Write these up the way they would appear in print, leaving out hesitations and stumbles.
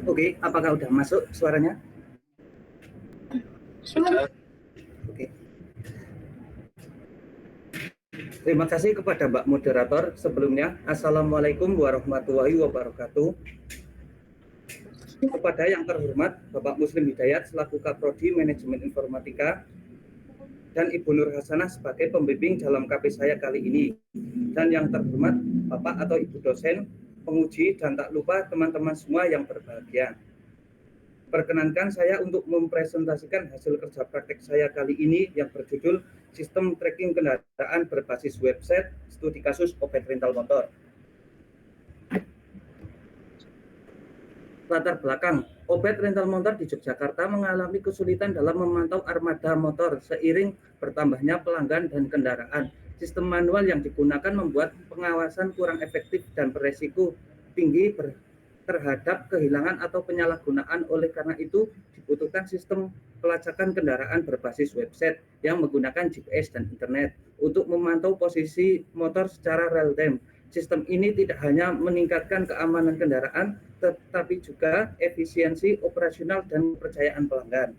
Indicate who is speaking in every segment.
Speaker 1: Oke, apakah udah masuk suaranya?
Speaker 2: Sudah.
Speaker 1: Oke. Terima kasih kepada Mbak Moderator sebelumnya. Assalamualaikum warahmatullahi wabarakatuh. Kepada yang terhormat Bapak Muslim Hidayat selaku Kaprodi Manajemen Informatika dan Ibu Nur Hasanah sebagai pembimbing dalam KP saya kali ini. Dan yang terhormat Bapak atau Ibu dosen, penguji, dan tak lupa teman-teman semua yang berbahagia. Perkenankan saya untuk mempresentasikan hasil kerja praktek saya kali ini yang berjudul Sistem Tracking Kendaraan Berbasis Website Studi Kasus Opet Rental Motor. Latar belakang, Opet Rental Motor di Yogyakarta mengalami kesulitan dalam memantau armada motor seiring bertambahnya pelanggan dan kendaraan. Sistem manual yang digunakan membuat pengawasan kurang efektif dan beresiko tinggi terhadap kehilangan atau penyalahgunaan. Oleh karena itu, dibutuhkan sistem pelacakan kendaraan berbasis website yang menggunakan GPS dan internet untuk memantau posisi motor secara real time. Sistem ini tidak hanya meningkatkan keamanan kendaraan, tetapi juga efisiensi operasional dan kepercayaan pelanggan.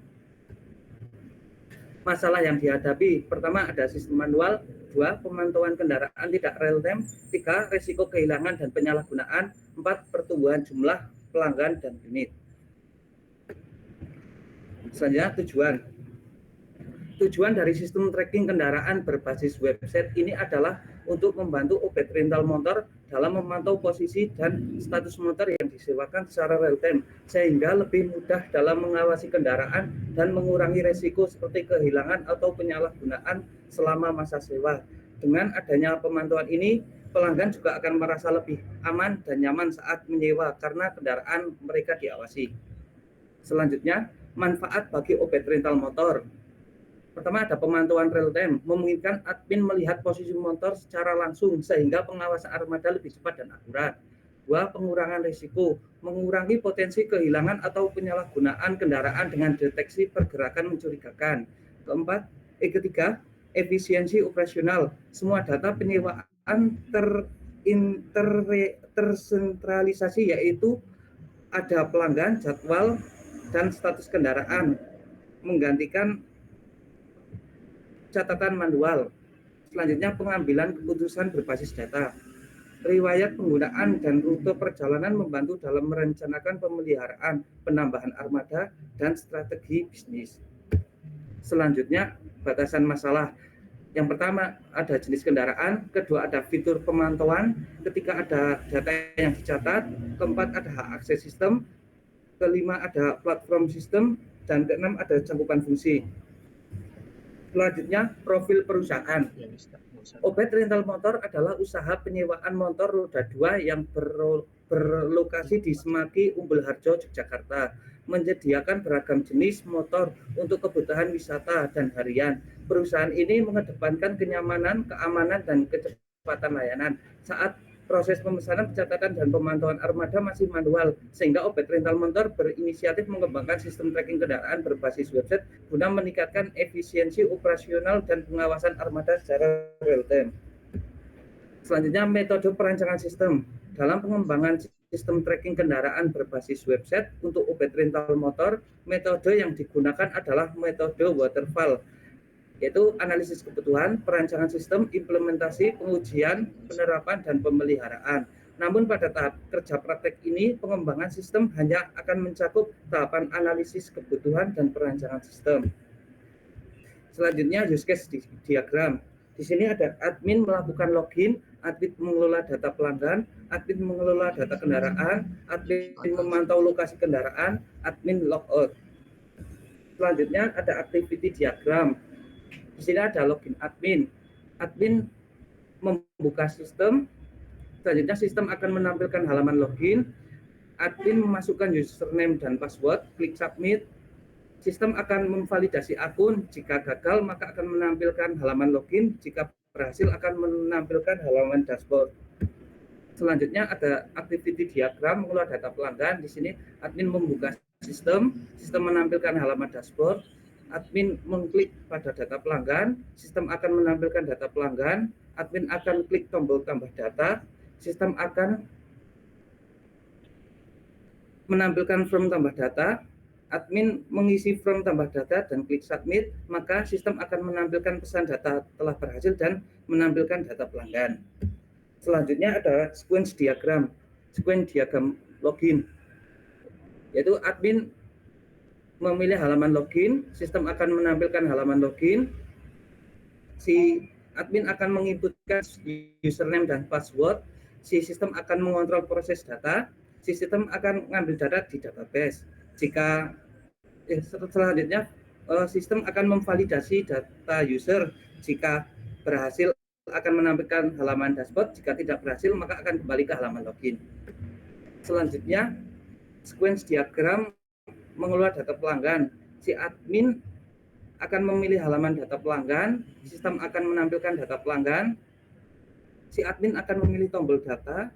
Speaker 1: Masalah yang dihadapi, pertama ada sistem manual, 2 pemantauan kendaraan tidak real time, 3 resiko kehilangan dan penyalahgunaan, 4 pertumbuhan jumlah pelanggan dan unit. Selanjutnya tujuan dari sistem tracking kendaraan berbasis website ini adalah untuk membantu Opet Rental Motor dalam memantau posisi dan status motor yang disewakan secara real time, sehingga lebih mudah dalam mengawasi kendaraan dan mengurangi resiko seperti kehilangan atau penyalahgunaan selama masa sewa. Dengan adanya pemantauan ini, pelanggan juga akan merasa lebih aman dan nyaman saat menyewa karena kendaraan mereka diawasi. Selanjutnya, manfaat bagi Opet Rental Motor. Pertama ada pemantauan real time, memungkinkan admin melihat posisi motor secara langsung sehingga pengawasan armada lebih cepat dan akurat. 2. Pengurangan risiko, mengurangi potensi kehilangan atau penyalahgunaan kendaraan dengan deteksi pergerakan mencurigakan. Ketiga, efisiensi operasional, semua data penyewaan tersentralisasi, yaitu ada pelanggan, jadwal, dan status kendaraan, menggantikan catatan manual. Selanjutnya pengambilan keputusan berbasis data. Riwayat penggunaan dan rute perjalanan membantu dalam merencanakan pemeliharaan, penambahan armada, dan strategi bisnis. Selanjutnya batasan masalah. Yang pertama ada jenis kendaraan, kedua ada fitur pemantauan, ketiga ada data yang dicatat, keempat ada hak akses sistem, kelima ada platform sistem, dan keenam ada cakupan fungsi. Selanjutnya, profil perusahaan. Opet Rental Motor adalah usaha penyewaan motor roda 2 yang berlokasi di Semaki, Umbul Harjo, Yogyakarta, menyediakan beragam jenis motor untuk kebutuhan wisata dan harian. Perusahaan ini mengedepankan kenyamanan, keamanan, dan kecepatan layanan. Saat proses pemesanan, pencatatan, dan pemantauan armada masih manual, sehingga Opet Rental Motor berinisiatif mengembangkan sistem tracking kendaraan berbasis website guna meningkatkan efisiensi operasional dan pengawasan armada secara real time. Selanjutnya, metode perancangan sistem. Dalam pengembangan sistem tracking kendaraan berbasis website untuk Opet Rental Motor, metode yang digunakan adalah metode waterfall, yaitu analisis kebutuhan, perancangan sistem, implementasi, pengujian, penerapan, dan pemeliharaan. Namun pada tahap kerja praktek ini, pengembangan sistem hanya akan mencakup tahapan analisis kebutuhan dan perancangan sistem. Selanjutnya use case diagram. Di sini ada admin melakukan login, admin mengelola data pelanggan, admin mengelola data kendaraan, admin memantau lokasi kendaraan, admin logout. Selanjutnya ada activity diagram. Di sini ada login admin. Admin membuka sistem. Selanjutnya sistem akan menampilkan halaman login. Admin memasukkan username dan password, klik submit. Sistem akan memvalidasi akun. Jika gagal, maka akan menampilkan halaman login. Jika berhasil, akan menampilkan halaman dashboard. Selanjutnya ada activity diagram, mengelola data pelanggan. Di sini admin membuka sistem menampilkan halaman dashboard. Admin mengklik pada data pelanggan, sistem akan menampilkan data pelanggan, admin akan klik tombol tambah data, sistem akan menampilkan form tambah data, admin mengisi form tambah data dan klik submit, maka sistem akan menampilkan pesan data telah berhasil dan menampilkan data pelanggan. Selanjutnya ada sequence diagram login, yaitu admin memilih halaman login, sistem akan menampilkan halaman login, si admin akan menginputkan username dan password, si sistem akan mengontrol proses data, si sistem akan mengambil data di database. Jika selanjutnya sistem akan memvalidasi data user, jika berhasil akan menampilkan halaman dashboard, jika tidak berhasil maka akan kembali ke halaman login. Selanjutnya sequence diagram mengelola data pelanggan, si admin akan memilih halaman data pelanggan, sistem akan menampilkan data pelanggan, si admin akan memilih tombol data,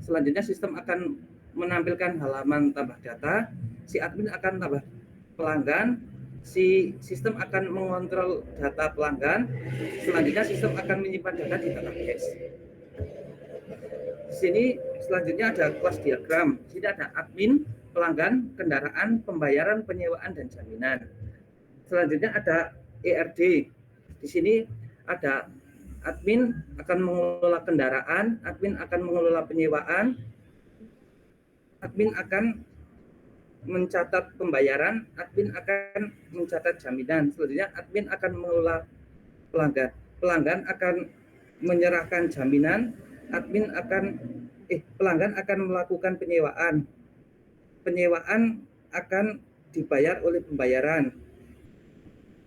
Speaker 1: selanjutnya sistem akan menampilkan halaman tambah data, si admin akan tambah pelanggan, si sistem akan mengontrol data pelanggan, selanjutnya sistem akan menyimpan data di database. Di sini selanjutnya ada kelas diagram. Di sini ada admin, pelanggan, kendaraan, pembayaran, penyewaan, dan jaminan. Selanjutnya ada ERD. Di sini ada admin akan mengelola kendaraan, admin akan mengelola penyewaan, admin akan mencatat pembayaran, admin akan mencatat jaminan. Selanjutnya admin akan mengelola pelanggan. Pelanggan akan menyerahkan jaminan, pelanggan akan melakukan penyewaan. Penyewaan akan dibayar oleh pembayaran.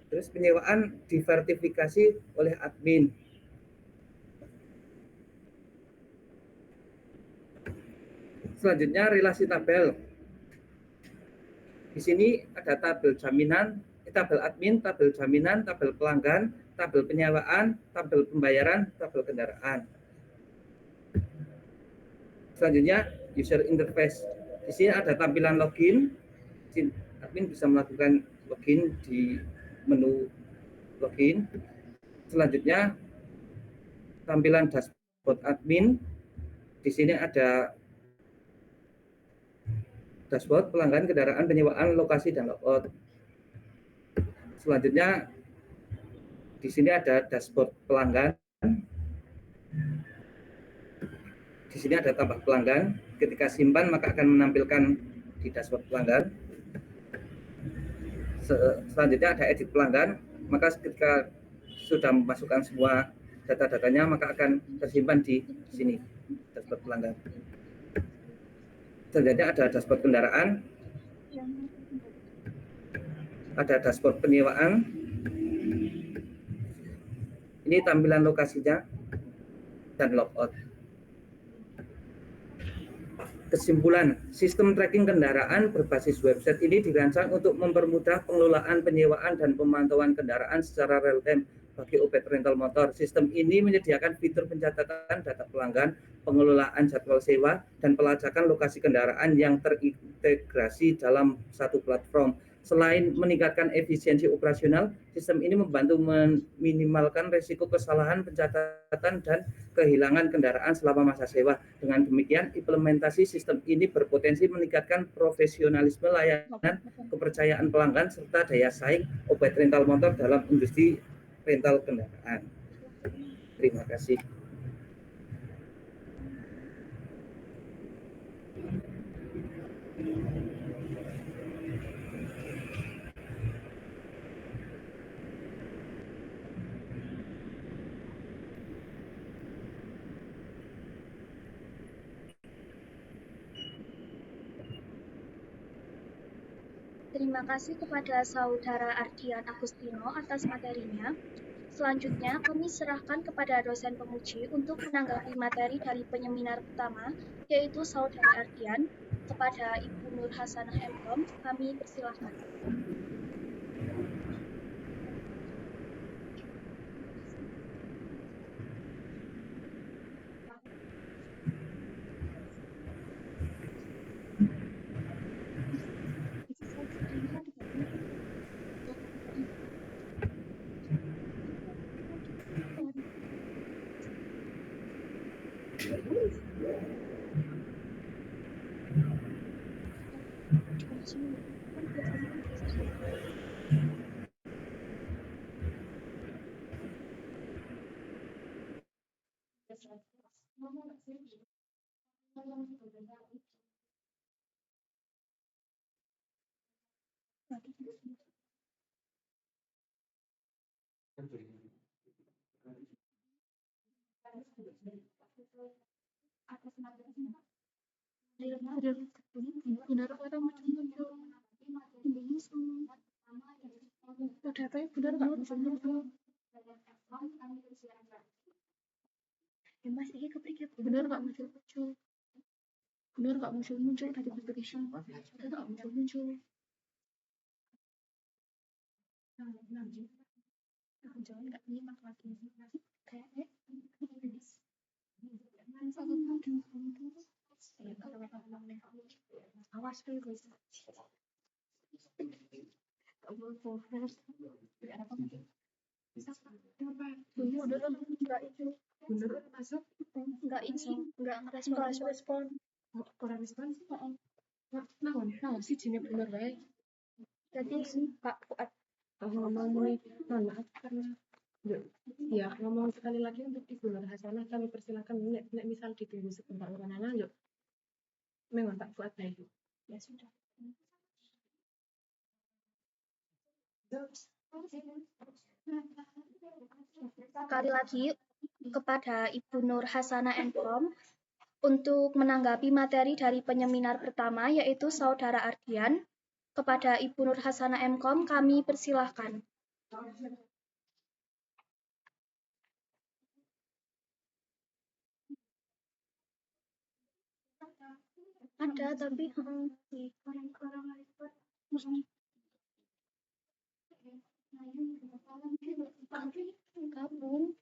Speaker 1: Terus penyewaan divertifikasi oleh admin. Selanjutnya relasi tabel. Di sini ada tabel jaminan, tabel admin, tabel jaminan, tabel pelanggan, tabel penyewaan, tabel pembayaran, tabel kendaraan. Selanjutnya user interface. Di sini ada tampilan login. Admin bisa melakukan login di menu login. Selanjutnya tampilan dashboard admin. Di sini ada dashboard pelanggan, kendaraan, penyewaan, lokasi, dan logout. Selanjutnya di sini ada dashboard pelanggan. Di sini ada tambah pelanggan. Ketika simpan maka akan menampilkan di dashboard pelanggan. Selanjutnya ada edit pelanggan. Maka ketika sudah memasukkan semua data-datanya maka akan tersimpan di sini dashboard pelanggan. Selanjutnya ada dashboard kendaraan. Ada dashboard penyewaan. Ini tampilan lokasinya dan logout. Kesimpulan, sistem tracking kendaraan berbasis website ini dirancang untuk mempermudah pengelolaan, penyewaan, dan pemantauan kendaraan secara real-time bagi Opet Rental Motor. Sistem ini menyediakan fitur pencatatan data pelanggan, pengelolaan jadwal sewa, dan pelacakan lokasi kendaraan yang terintegrasi dalam satu platform. Selain meningkatkan efisiensi operasional, sistem ini membantu meminimalkan risiko kesalahan pencatatan dan kehilangan kendaraan selama masa sewa. Dengan demikian, implementasi sistem ini berpotensi meningkatkan profesionalisme layanan, kepercayaan pelanggan, serta daya saing Opet Rental Motor dalam industri rental kendaraan. Terima kasih.
Speaker 2: Terima kasih kepada Saudara Ardian Agustino atas materinya. Selanjutnya, kami serahkan kepada dosen penguji untuk menanggapi materi dari penyeminar utama, yaitu Saudara Ardian. Kepada Ibu Nur Hasanah MKOM, kami persilahkan. Benar orang muncul-muncul. Datanya benar nggak muncul-muncul. Ya Mas, ini kepikir benar nggak muncul-muncul. Benar nggak muncul-muncul tadi berisi. Benar nggak muncul-muncul. Jangan nggak nyimak lagi. Kayaknya awas dulu. Bener nggak itu? Bener masuk? Nggak ini, nggak ngerespon. Kurang respon? Nah, sih jenis bener baik. Jadi Pak Fuad ngomong mana karena ya ngomong sekali lagi untuk Ibu Nur Hasanah kami persilakan nek misal ditunggu sebentar orang anak yuk memang Pak Fuad baik ya sudah. Sekali lagi kepada Ibu Nur Hasanah Enkom untuk menanggapi materi dari penyeminar pertama yaitu Saudara Ardian. Kepada Ibu Nur Hasanah Enkom kami persilahkan. Ada tapi orang-orang gabung.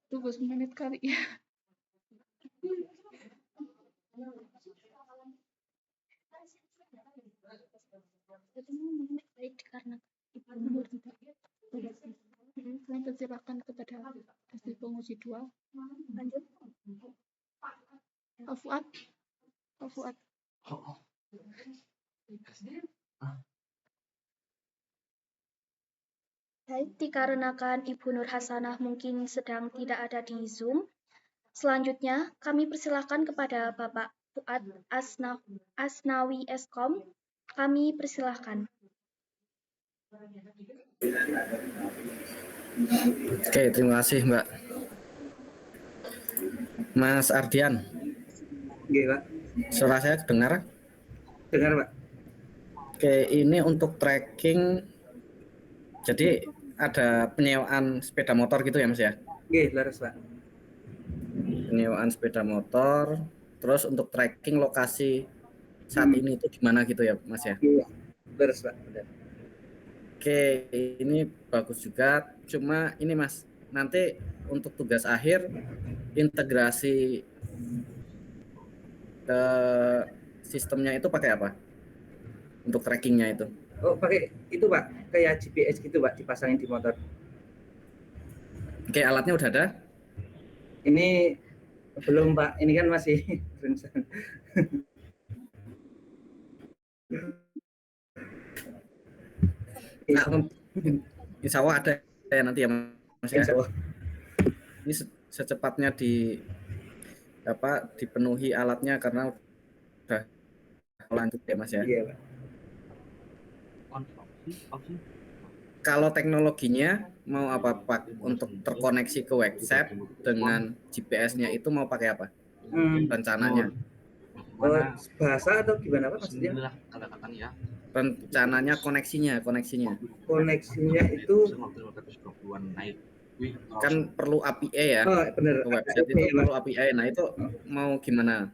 Speaker 2: Tunggu 10 menit kali ya. Baik karena Ibu Nur tidak. Kami persilakan kepada hasil penguji 2. Lanjut. Pak Fuad. Baik, dikarenakan Ibu Nur Hasanah mungkin sedang tidak ada di Zoom. Selanjutnya, kami persilakan kepada Bapak Fuad Asnawi Eskom. Kami persilakan.
Speaker 3: Oke, terima kasih Mbak. Mas Ardian.
Speaker 1: Oke, Pak.
Speaker 3: Suara saya dengar?
Speaker 1: Dengar, Pak.
Speaker 3: Oke, ini untuk tracking. Jadi ada penyewaan sepeda motor gitu ya Mas ya?
Speaker 1: Oke, laras Pak.
Speaker 3: Penyewaan sepeda motor, terus untuk tracking lokasi saat ini itu gimana gitu ya Mas ya?
Speaker 1: Iya, laras Pak. Benar.
Speaker 3: Oke, ini bagus juga. Cuma ini Mas, nanti untuk tugas akhir integrasi ke sistemnya itu pakai apa? Untuk trackingnya itu?
Speaker 1: Oh, pakai itu Pak, kayak GPS gitu Pak, dipasangin di motor.
Speaker 3: Oke, alatnya udah ada?
Speaker 1: Ini belum Pak, ini kan masih rencana.
Speaker 3: Insya Allah ada ya nanti ya Mas ya.
Speaker 1: Insya Allah.
Speaker 3: Ini secepatnya dipenuhi alatnya karena udah lanjut ya Mas ya.
Speaker 1: Iya Pak.
Speaker 3: Kalau teknologinya mau apa Pak untuk terkoneksi ke website dengan GPS-nya itu mau pakai apa? Rencananya?
Speaker 1: Bahasa atau gimana Pak maksudnya?
Speaker 3: Rencananya koneksinya.
Speaker 1: Koneksinya itu
Speaker 3: kan perlu API ya.
Speaker 1: Oh, benar.
Speaker 3: Ke website itu perlu API. Nah, itu mau gimana?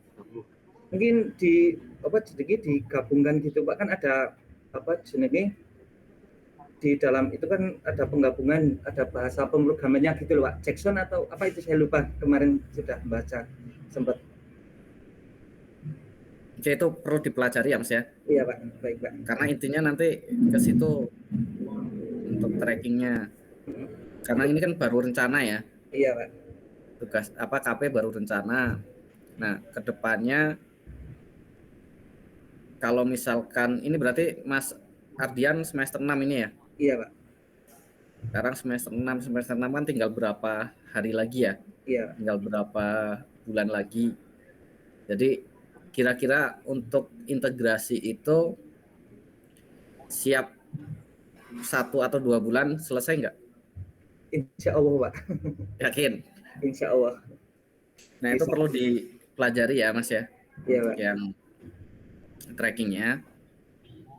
Speaker 1: Mungkin digabungkan gitu Pak, kan ada jenenge di dalam itu kan ada penggabungan, ada bahasa pemrogramannya gitu loh Pak. Jackson atau apa itu saya lupa, kemarin sudah baca sempat.
Speaker 3: Oke, itu perlu dipelajari ya Mas ya.
Speaker 1: Iya Pak, baik Pak.
Speaker 3: Karena intinya nanti ke situ untuk trackingnya. Karena ini kan baru rencana ya.
Speaker 1: Iya Pak.
Speaker 3: Tugas KP baru rencana. Nah, kedepannya kalau misalkan ini berarti Mas Ardian semester 6 ini ya?
Speaker 1: Iya, Pak.
Speaker 3: Sekarang semester 6 kan tinggal berapa hari lagi ya?
Speaker 1: Iya.
Speaker 3: Tinggal berapa bulan lagi. Jadi kira-kira untuk integrasi itu siap 1 atau 2 bulan selesai nggak?
Speaker 1: Insya Allah, Pak.
Speaker 3: Yakin?
Speaker 1: Insya Allah.
Speaker 3: Nah, itu
Speaker 1: Bisa.
Speaker 3: perlu dipelajari ya, Mas ya,
Speaker 1: Iya,
Speaker 3: untuk
Speaker 1: Pak.
Speaker 3: yang trackingnya.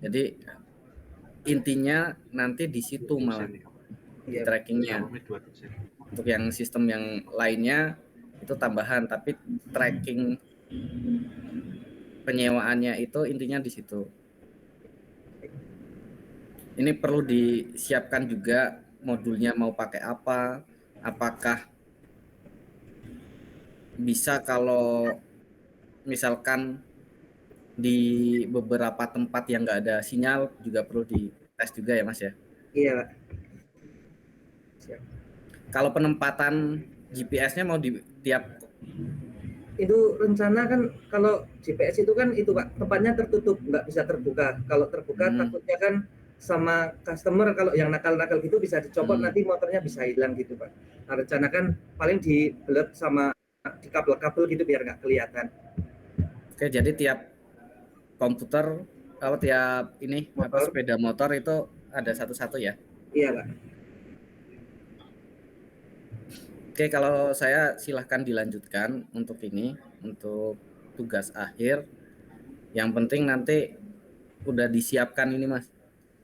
Speaker 3: Jadi intinya nanti di situ malah di
Speaker 1: Iya, Pak.
Speaker 3: trackingnya. Untuk yang sistem yang lainnya itu tambahan, tapi tracking penyewaannya itu intinya di situ. Ini perlu disiapkan juga modulnya mau pakai apa, apakah bisa kalau misalkan di beberapa tempat yang nggak ada sinyal juga perlu dites juga ya Mas ya.
Speaker 1: Iya, Pak. Siap.
Speaker 3: Kalau penempatan GPS-nya mau di tiap
Speaker 1: Itu rencana kan kalau GPS itu kan itu Pak, tempatnya tertutup, nggak bisa terbuka. Kalau terbuka takutnya kan sama customer kalau yang nakal-nakal gitu bisa dicopot, nanti motornya bisa hilang gitu Pak. Nah, rencana kan paling dibelet sama di kabel-kabel gitu biar nggak kelihatan.
Speaker 3: Oke, jadi tiap komputer kalau tiap ini
Speaker 1: Motor.
Speaker 3: sepeda motor itu ada satu-satu ya?
Speaker 1: Iya Pak.
Speaker 3: Oke, kalau saya silahkan dilanjutkan untuk ini, untuk tugas akhir. Yang penting nanti udah disiapkan ini Mas,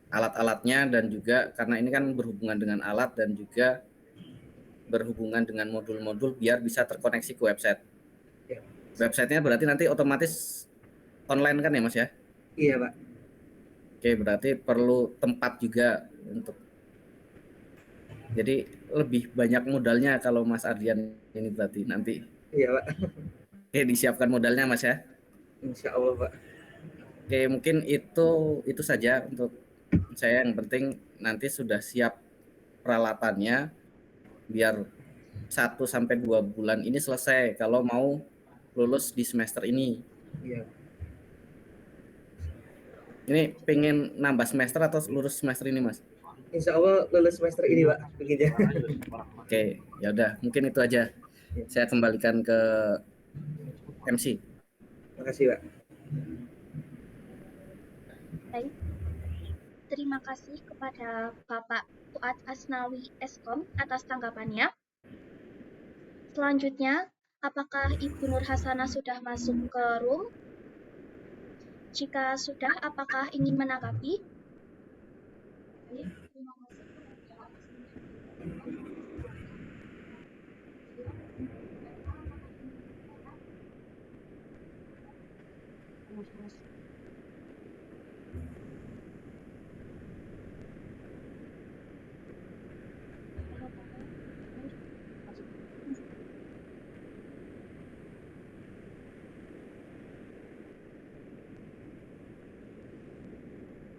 Speaker 3: alat-alatnya, dan juga karena ini kan berhubungan dengan alat dan juga berhubungan dengan modul-modul biar bisa terkoneksi ke website.
Speaker 1: Ya.
Speaker 3: Websitenya berarti nanti otomatis online kan ya Mas ya?
Speaker 1: Iya Pak.
Speaker 3: Oke, berarti perlu tempat juga untuk. Jadi lebih banyak modalnya kalau Mas Ardian ini berarti nanti.
Speaker 1: Iya Pak.
Speaker 3: Oke, disiapkan modalnya Mas ya.
Speaker 1: Insya Allah Pak.
Speaker 3: Oke, mungkin itu saja untuk saya. Yang penting nanti sudah siap peralatannya biar 1-2 bulan ini selesai kalau mau lulus di semester ini.
Speaker 1: Iya.
Speaker 3: Ini pengen nambah semester atau lulus semester ini Mas?
Speaker 1: Insya Allah lulus semester ini Pak. Begitu.
Speaker 3: Oke, ya udah mungkin itu aja. Saya kembalikan ke MC.
Speaker 1: Terima kasih Pak.
Speaker 2: Baik. Terima kasih kepada Bapak Fuad Asnawi Eskom atas tanggapannya. Selanjutnya, apakah Ibu Nur Hasanah sudah masuk ke room? Jika sudah, apakah ingin menanggapi?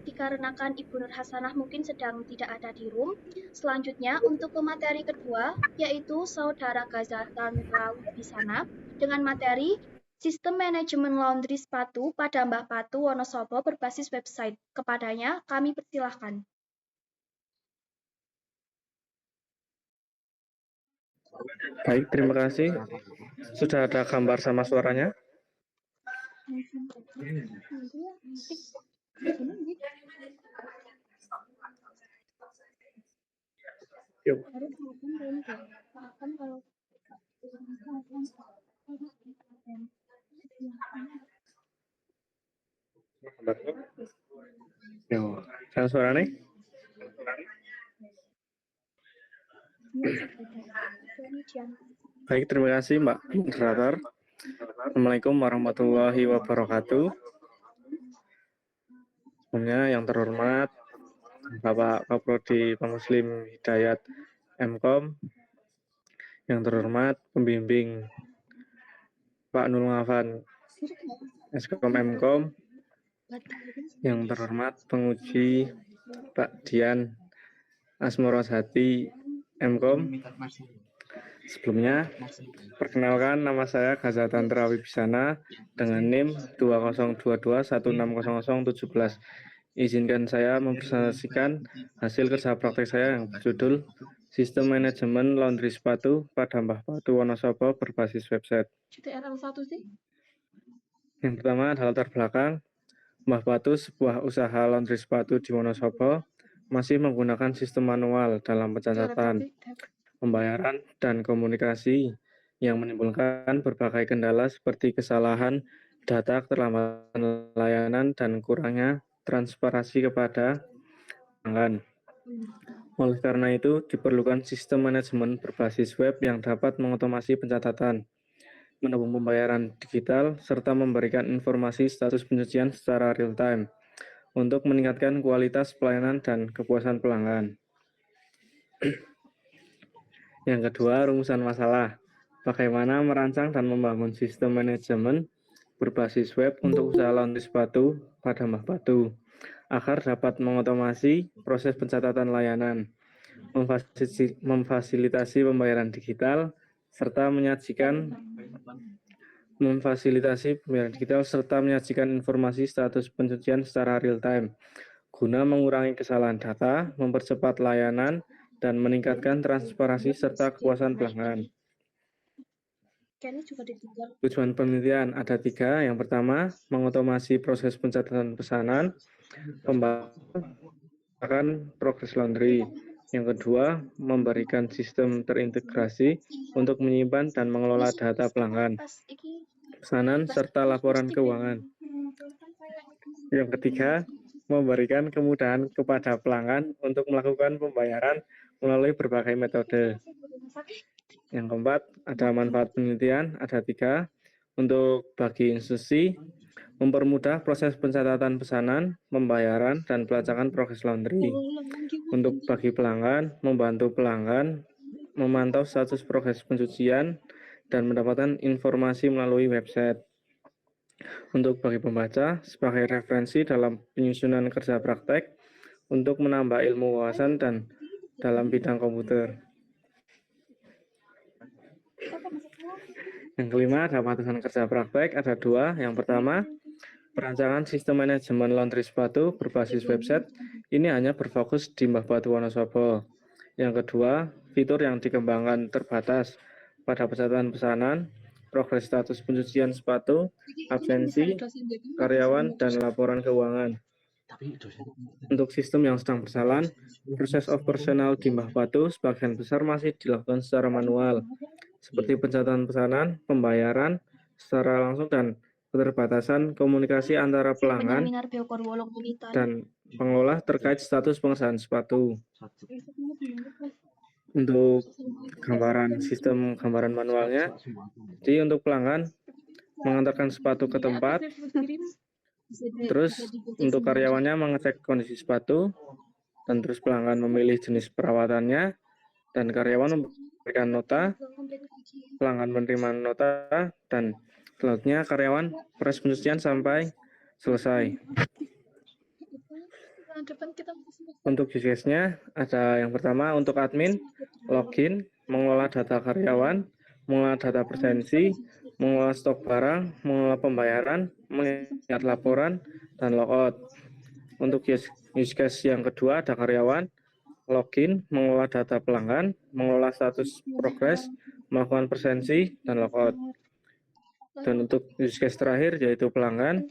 Speaker 2: Dikarenakan Ibu Nur Hasanah mungkin sedang tidak ada di room. Selanjutnya untuk pemateri kedua yaitu Saudara Gazatan Laut di sana dengan materi Sistem Manajemen Laundry Sepatu pada Mbah Patu Wonosobo berbasis website. Kepadanya kami persilahkan.
Speaker 4: Baik, terima kasih. Sudah ada gambar sama suaranya? Yuk. Yo, sama suara nih? Baik, terima kasih Mbak Moderator. Assalamualaikum warahmatullahi wabarakatuh. Sebelumnya yang terhormat Bapak Kaprodi Muslim Hidayat Mkom, yang terhormat pembimbing Pak Nur Afan Eskom Mkom, yang terhormat penguji Pak Dian Asmorosati Mkom, Sebelumnya, perkenalkan nama saya Gazatan Wibisana dengan NIM 2022160017. Izinkan saya mempresentasikan hasil kerja praktek saya yang berjudul Sistem Manajemen Laundry Sepatu pada Mbah Patu Wonosobo berbasis website. Yang pertama adalah latar belakang. Mbah Patu, sebuah usaha laundry sepatu di Wonosobo, masih menggunakan sistem manual dalam pencatatan, pembayaran, dan komunikasi yang menimbulkan berbagai kendala seperti kesalahan data, keterlambatan layanan, dan kurangnya transparansi kepada pelanggan. Oleh karena itu, diperlukan sistem manajemen berbasis web yang dapat mengotomasi pencatatan, mendukung pembayaran digital, serta memberikan informasi status pencucian secara real-time untuk meningkatkan kualitas pelayanan dan kepuasan pelanggan. Yang kedua, rumusan masalah. Bagaimana merancang dan membangun sistem manajemen berbasis web untuk usaha laundry sepatu pada Mbah Patu agar dapat mengotomasi proses pencatatan layanan, memfasilitasi pembayaran digital, serta menyajikan informasi status pencucian secara real-time guna mengurangi kesalahan data, mempercepat layanan, dan meningkatkan transparansi serta kepuasan pelanggan. Tujuan penelitian ada 3. Yang pertama, mengotomasi proses pencatatan pesanan, pembayaran progres laundry. Yang kedua, memberikan sistem terintegrasi untuk menyimpan dan mengelola data pelanggan, pesanan, serta laporan keuangan. Yang ketiga, memberikan kemudahan kepada pelanggan untuk melakukan pembayaran melalui berbagai metode. Yang keempat, ada manfaat penelitian, ada 3. Untuk bagi institusi, mempermudah proses pencatatan pesanan, pembayaran, dan pelacakan progres laundry. Untuk bagi pelanggan, membantu pelanggan memantau status progres pencucian dan mendapatkan informasi melalui website. Untuk bagi pembaca, sebagai referensi dalam penyusunan kerja praktek untuk menambah ilmu wawasan dan dalam bidang komputer. Yang kelima, ada batasan kerja praktek, ada 2. Yang pertama, perancangan sistem manajemen laundry sepatu berbasis website ini hanya berfokus di Mbah Patu Wonosobo. Yang kedua, fitur yang dikembangkan terbatas pada pencatatan pesanan, progres status pencucian sepatu, absensi, karyawan, dan laporan keuangan. Untuk sistem yang sedang berjalan, proses operasional di Mbah Patu sebagian besar masih dilakukan secara manual, seperti pencatatan pesanan, pembayaran secara langsung, dan keterbatasan komunikasi antara pelanggan dan pengelola terkait status pengesahan sepatu. Untuk gambaran manualnya, jadi untuk pelanggan mengantarkan sepatu ke tempat, terus untuk karyawannya mengecek kondisi sepatu, dan terus pelanggan memilih jenis perawatannya, dan karyawan memberikan nota, pelanggan menerima nota, dan selanjutnya karyawan proses pencucian sampai selesai. Untuk use case-nya ada yang pertama untuk admin, login, mengelola data karyawan, mengelola data presensi, mengelola stok barang, mengelola pembayaran, melihat laporan, dan logout. Untuk use case yang kedua ada karyawan, login, mengelola data pelanggan, mengelola status progres, melakukan presensi, dan logout. Dan untuk use case terakhir yaitu pelanggan,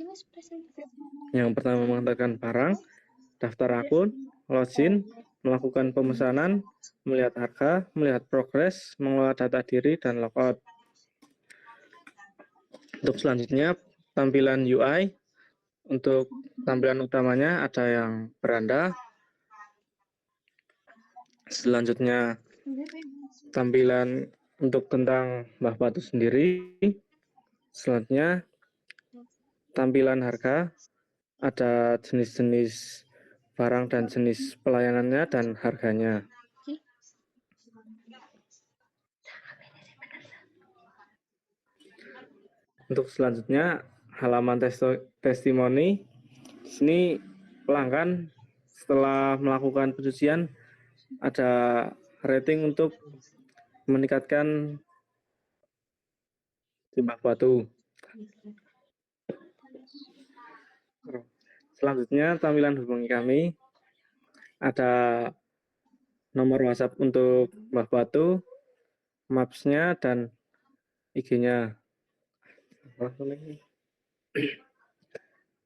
Speaker 4: yang pertama mengantarkan barang, daftar akun, login, melakukan pemesanan, melihat harga, melihat progres, mengelola data diri, dan logout. Untuk selanjutnya, tampilan UI. Untuk tampilan utamanya ada yang beranda. Selanjutnya, tampilan untuk tentang Mbah Patu sendiri. Selanjutnya, tampilan harga. Ada jenis-jenis barang dan jenis pelayanannya dan harganya. Untuk selanjutnya halaman testimoni. Di sini pelanggan setelah melakukan pencucian ada rating untuk meningkatkan limbah batu. Selanjutnya tampilan hubungi kami. Ada nomor WhatsApp untuk Mbah Batu, Maps-nya, dan IG-nya.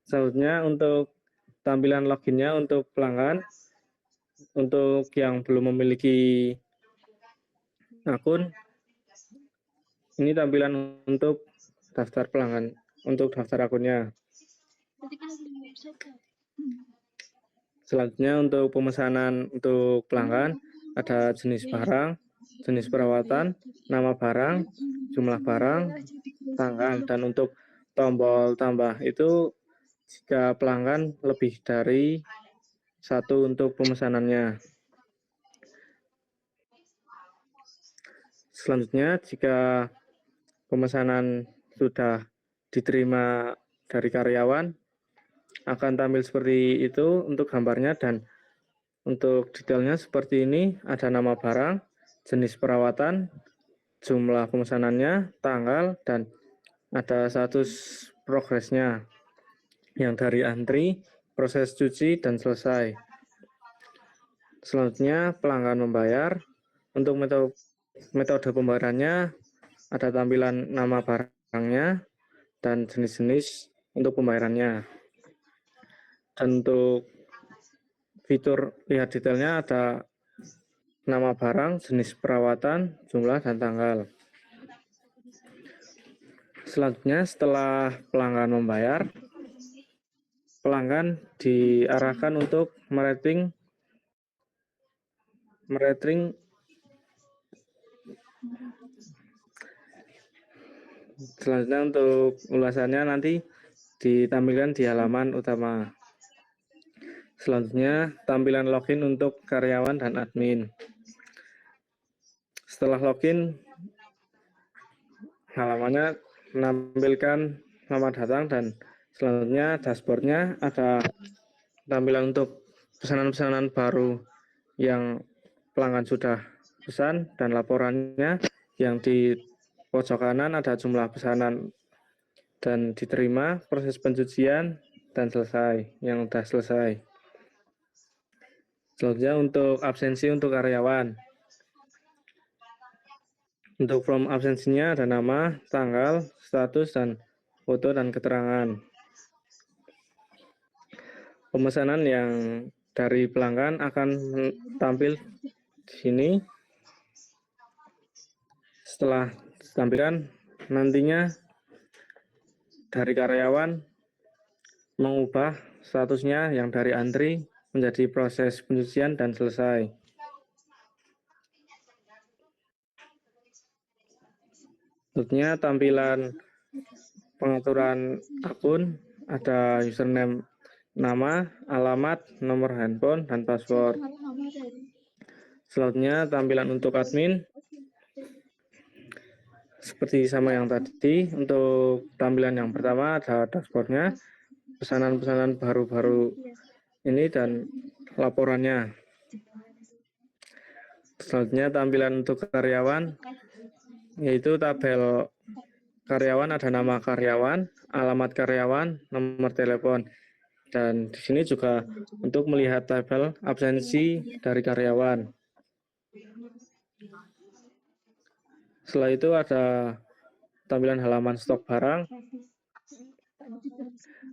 Speaker 4: Selanjutnya untuk tampilan login-nya untuk pelanggan. Untuk yang belum memiliki akun, ini tampilan untuk daftar pelanggan, untuk daftar akunnya. Selanjutnya untuk pemesanan untuk pelanggan, ada jenis barang, jenis perawatan, nama barang, jumlah barang, tanggal, dan untuk tombol tambah itu jika pelanggan lebih dari satu untuk pemesanannya. Selanjutnya, jika pemesanan sudah diterima dari karyawan, akan tampil seperti itu untuk gambarnya, dan untuk detailnya seperti ini. Ada nama barang, jenis perawatan, jumlah pemesanannya, tanggal, dan ada status progresnya yang dari antri, proses cuci, dan selesai. Selanjutnya pelanggan membayar. Untuk metode pembayarannya ada tampilan nama barangnya dan jenis-jenis untuk pembayarannya. Dan untuk fitur lihat detailnya ada nama barang, jenis perawatan, jumlah, dan tanggal. Selanjutnya setelah pelanggan membayar, pelanggan diarahkan untuk merating selanjutnya untuk ulasannya nanti ditampilkan di halaman utama. Selanjutnya tampilan login untuk karyawan dan admin. Setelah login, halamannya menampilkan selamat datang, dan selanjutnya dashboardnya ada tampilan untuk pesanan-pesanan baru yang pelanggan sudah pesan, dan laporannya yang di pojok kanan ada jumlah pesanan dan diterima, proses pencucian, dan selesai, yang sudah selesai. Selanjutnya untuk absensi untuk karyawan. Untuk form absensinya ada nama, tanggal, status, dan foto dan keterangan. Pemesanan yang dari pelanggan akan tampil di sini. Setelah tampilan, nantinya dari karyawan mengubah statusnya yang dari antri menjadi proses pencucian dan selesai. Selanjutnya tampilan pengaturan akun, ada username, nama, alamat, nomor handphone, dan password. Selanjutnya tampilan untuk admin seperti sama yang tadi. Untuk tampilan yang pertama ada dashboardnya, pesanan-pesanan baru-baru ini, dan laporannya. Selanjutnya tampilan untuk karyawan, yaitu tabel karyawan, ada nama karyawan, alamat karyawan, nomor telepon. Dan di sini juga untuk melihat tabel absensi dari karyawan. Setelah itu ada tampilan halaman stok barang,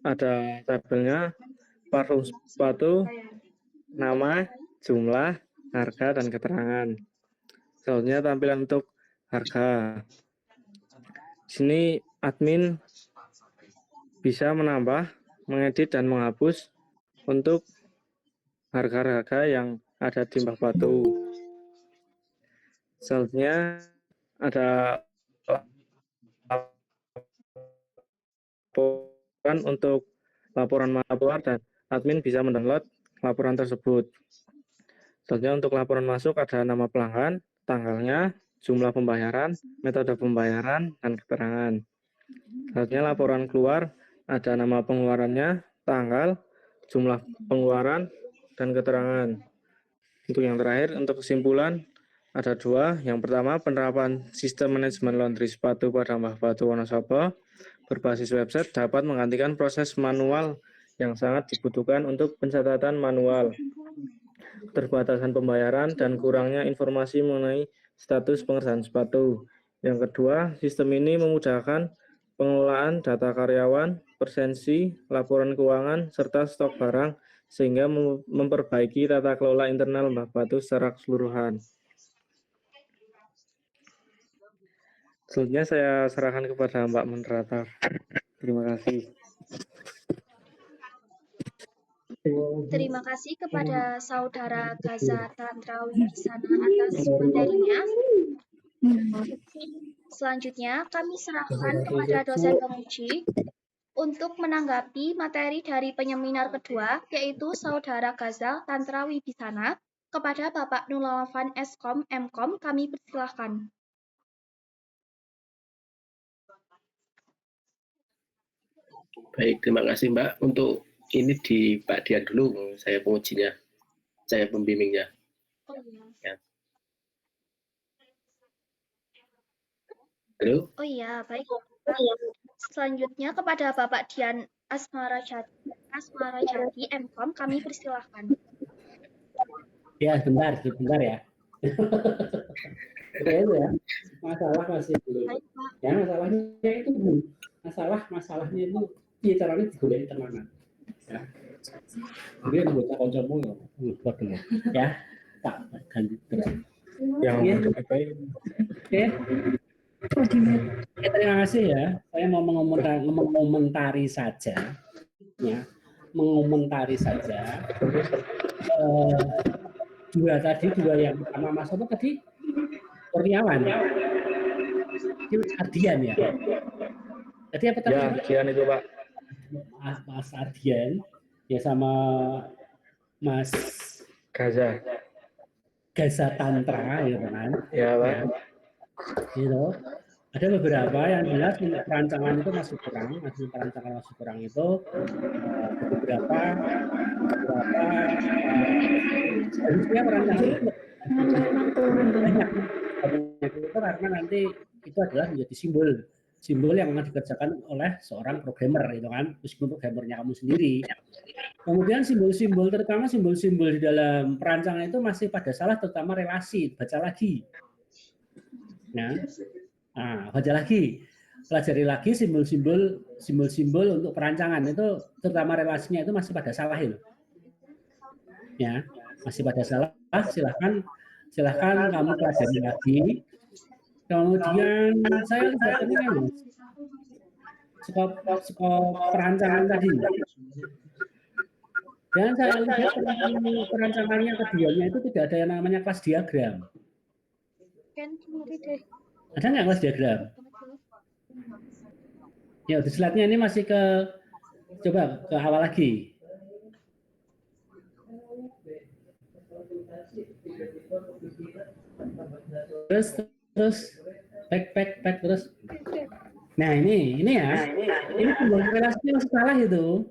Speaker 4: ada tabelnya, parfum sepatu, nama, jumlah, harga, dan keterangan. Selanjutnya tampilan untuk harga. Di sini admin bisa menambah, mengedit, dan menghapus untuk harga-harga yang ada di Mbah Batu. Selanjutnya ada laporan untuk laporan keluar, dan admin bisa mendownload laporan tersebut. Selanjutnya untuk laporan masuk ada nama pelanggan, tanggalnya, jumlah pembayaran, metode pembayaran, dan keterangan. Selanjutnya laporan keluar ada nama pengeluarannya, tanggal, jumlah pengeluaran, dan keterangan. Untuk yang terakhir, untuk kesimpulan, ada dua. Yang pertama, penerapan sistem manajemen laundry sepatu pada Mbah Batu Wonosobo berbasis website dapat menggantikan proses manual yang sangat dibutuhkan untuk pencatatan manual, keterbatasan pembayaran, dan kurangnya informasi mengenai status pengerjaan sepatu. Yang kedua, sistem ini memudahkan pengelolaan data karyawan, persensi, laporan keuangan, serta stok barang, sehingga memperbaiki tata kelola internal Mbah Batu secara keseluruhan. Selanjutnya saya serahkan kepada Mbak Moderator. Terima kasih.
Speaker 2: Terima kasih kepada Saudara Gaza Tantra Wibisana atas materinya. Selanjutnya, kami serahkan kepada dosen penguji untuk menanggapi materi dari penyeminar kedua, yaitu Saudara Gaza Tantra Wibisana. Kepada Bapak Nurlawan Eskom, Mkom, kami persilahkan.
Speaker 5: Baik, terima kasih Mbak. Untuk ini di Pak Dian dulu, saya pengujinya, saya pembimbingnya. Ya. Halo?
Speaker 2: Oh iya, baik. Selanjutnya kepada Bapak Dian Asmara Jati, Mkom, kami persilahkan.
Speaker 6: Ya, sebentar ya. Oke, itu ya. Masalah masih belum. Ya, masalahnya itu belum. Masalahnya itu caranya digolek tenanan. Ya. Jadi anggota kancamu buat dulu. Ya. Tak ganti terus.
Speaker 4: Yang
Speaker 6: Oke. Terima kasih ya. Saya mau mengomentari saja. Ya. Mengomentari saja. Dua yang pertama Mas apa tadi? Kurniawan. Itu Ardian ya. Tadi apa tadi?
Speaker 4: Ya, Ardian itu Pak.
Speaker 6: Mas Ardian ya sama Mas
Speaker 4: Gaza
Speaker 6: Tantra ya kan.
Speaker 4: Ya Pak.
Speaker 6: Ya. Gitu. Ada beberapa yang jelas perancangan itu masih kurang, itu beberapa harusnya perancangan itu banyak itu karena nanti itu adalah menjadi simbol yang akan dikerjakan oleh seorang programmer gitu kan, meskipun programmernya kamu sendiri. Kemudian simbol-simbol, terutama simbol-simbol di dalam perancangan itu masih pada salah, terutama relasi, baca lagi. Nah, baca lagi, pelajari lagi simbol-simbol untuk perancangan itu, terutama relasinya itu masih pada salah itu. Ya, masih pada salah. Silahkan kamu pelajari lagi. Kemudian saya lihat ini skop perancangan tadi. Dan saya lihat perancangannya keduanya itu tidak ada yang namanya kelas diagram. Ada nggak kelas diagram? Ya, di slide-nya ini masih coba ke awal lagi. Terus back terus. Nah ini ya, ini simbol relasinya masih salah itu.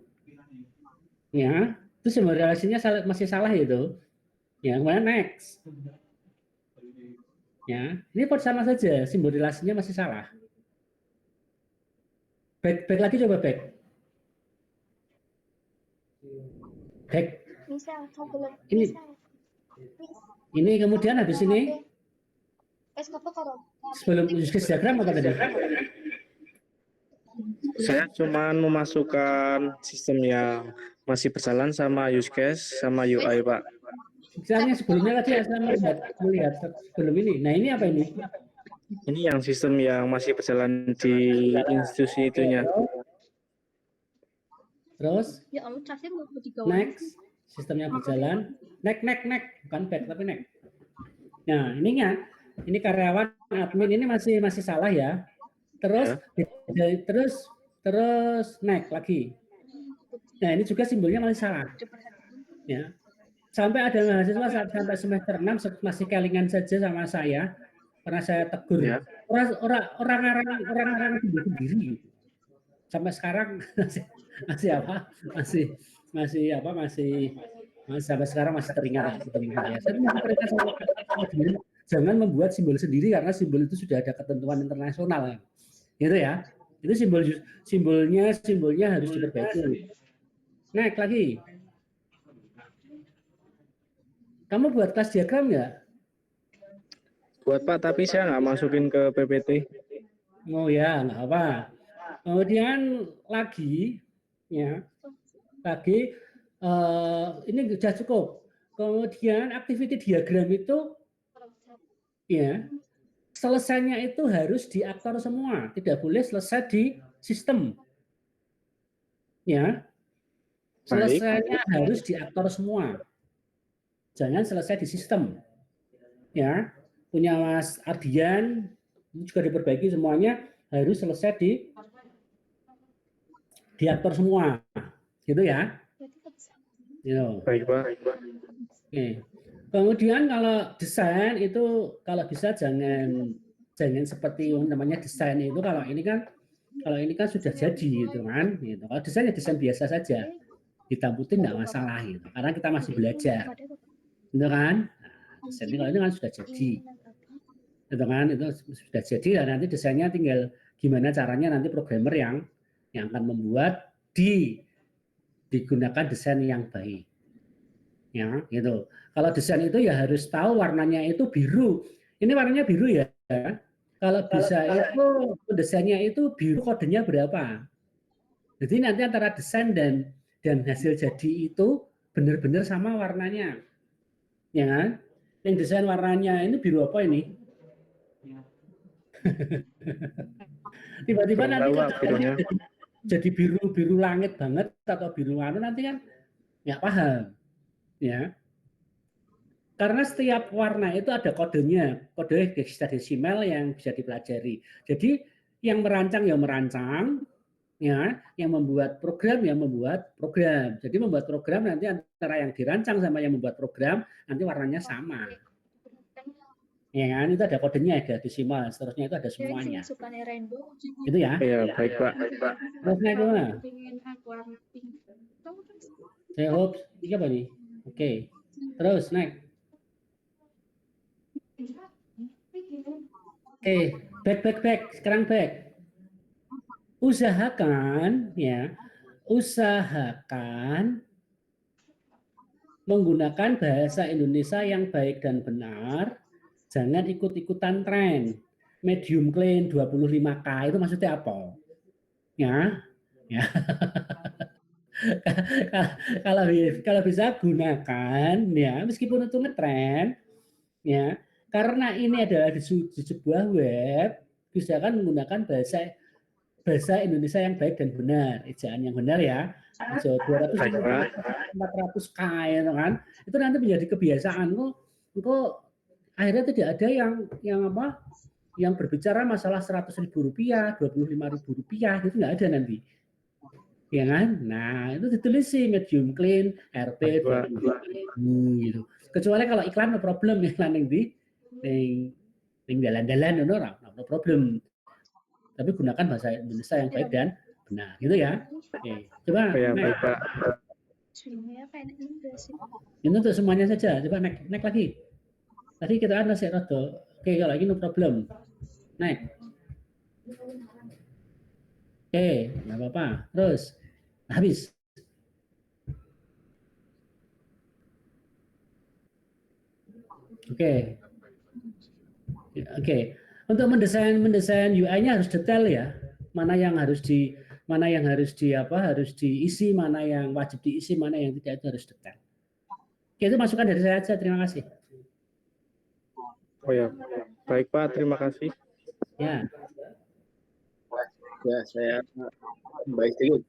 Speaker 6: Ya, itu simbol relasinya masih salah itu. Ya, kemudian next. Ya, ini sama saja, simbol relasinya masih salah. Back lagi, coba back. Ini kemudian habis ini sebelum use diagram apa tadi?
Speaker 4: Saya cuma memasukkan sistem yang masih berjalan sama use case sama UI Pak.
Speaker 6: Misalnya sebelumnya tadi saya melihat sebelum ini. Nah ini apa ini?
Speaker 4: Ini yang sistem yang masih berjalan di institusi itunya.
Speaker 6: Terus? Next, sistemnya berjalan. Next, bukan back tapi next. Nah ini karyawan admin ini masih salah ya. Terus next lagi. Nah ini juga simbolnya masih salah. Ya. Sampai ada mahasiswa sampai semester 6 masih kelingan saja sama saya karena saya tegur. Ya. Orang-orang sendiri. Sampai sekarang masih sampai sekarang masih teringat ya. Saya jangan membuat simbol sendiri karena simbol itu sudah ada ketentuan internasional. Gitu ya. Itu simbolnya harus diperbaiki. Naik lagi. Kamu buat kelas diagram nggak?
Speaker 4: Buat Pak, tapi saya nggak masukin ke PPT.
Speaker 6: Oh ya, nggak apa. Kemudian lagi, ya, lagi ini sudah cukup. Kemudian activity diagram itu, ya, selesainya itu harus di aktor semua, tidak boleh selesai di sistem. Ya, selesainya harus di aktor semua. Jangan selesai di sistem. Ya, punya Mas Ardian juga diperbaiki semuanya harus selesai di aktor semua. Gitu ya. Yo.
Speaker 4: Baik, Pak.
Speaker 6: Oke. Kemudian kalau desain itu kalau bisa jangan seperti namanya desain itu kalau ini kan sudah jadi gitu kan. Gitu. Kalau desain ya desain biasa saja. Ditamputin nggak masalah gitu. Karena kita masih belajar. Gitu kan? Nah, desain kalau ini kan sudah jadi. Gitu kan? Itu sudah jadi dan nanti desainnya tinggal gimana caranya nanti programmer yang akan membuat digunakan desain yang baik. Ya, gitu. Kalau desain itu ya harus tahu warnanya itu biru. Ini warnanya biru ya. Kalau bisa itu desainnya itu biru, kodenya berapa. Jadi nanti antara desain dan hasil jadi itu benar-benar sama warnanya. Ya kan? Yang desain warnanya ini biru apa ini? Tiba-tiba nanti jadi biru langit banget atau biru anu nanti kan nggak paham. Ya, karena setiap warna itu ada kodenya, kode hexadesimal yang bisa dipelajari. Jadi yang merancang ya merancang, ya, yang membuat program ya membuat program. Jadi membuat program nanti antara yang dirancang sama yang membuat program nanti warnanya sama. Ya kan, itu ada kodenya hexadesimal, seterusnya itu ada semuanya. Itu ya.
Speaker 4: Iya, baik Pak.
Speaker 6: Terus naik mana? Saya hope, ini apa nih? Oke, terus naik. Oke, back. Sekarang back. Usahakan menggunakan bahasa Indonesia yang baik dan benar. Jangan ikut-ikutan tren. Medium clean 25K itu maksudnya apa? Ya. kalau bisa gunakan ya meskipun itu ngetren ya karena ini adalah di sebuah web usahakan menggunakan bahasa Indonesia yang baik dan benar, ejaan yang benar ya. 400K ya kan. Itu nanti menjadi kebiasaan kok akhirnya tidak ada yang berbicara masalah Rp100.000, Rp25.000 gitu nggak ada nanti. Ya kan? Nah, itu ditulis sih medium clean, RP, gitu. Kecuali kalau iklan no problem, iklan yang di jalan-jalan no problem. Tapi gunakan bahasa Indonesia yang baik dan benar, gitu ya. Oke. Coba.
Speaker 4: Ya, baik, Pak.
Speaker 6: Ini untuk semuanya saja. Coba naik lagi. Tadi kita masih rodo. Oke, kalau ini no problem. Naik. Oke, nggak apa-apa. Terus habis. Oke. Untuk mendesain UI-nya harus detail ya. Mana yang harus diisi, mana yang wajib diisi, mana yang tidak, itu harus detail. Oke, itu masukan dari saya aja. Terima kasih.
Speaker 4: Oh ya, baik Pak. Terima kasih.
Speaker 6: Ya.
Speaker 5: Ya, saya baik dulu.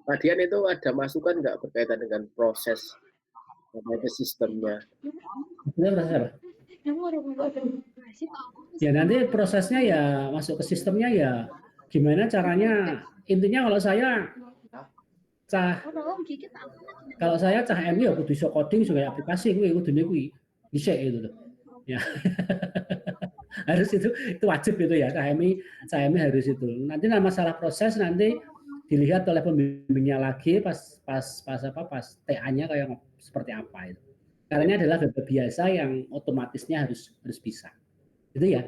Speaker 5: Pak Dian itu ada masukan nggak berkaitan dengan proses sistemnya?
Speaker 6: Proses apa? Ya nanti prosesnya ya masuk ke sistemnya ya gimana caranya, intinya kalau saya cah MI ya kudu iso coding sebagai aplikasi kudune kuwi dhisik itu ya. Harus itu wajib itu ya, cah MI harus itu. Nanti masalah proses nanti dilihat oleh pembimbingnya lagi pas TA-nya kayak seperti apa itu. Karena ini adalah ganda biasa yang otomatisnya harus bisa. Itu ya.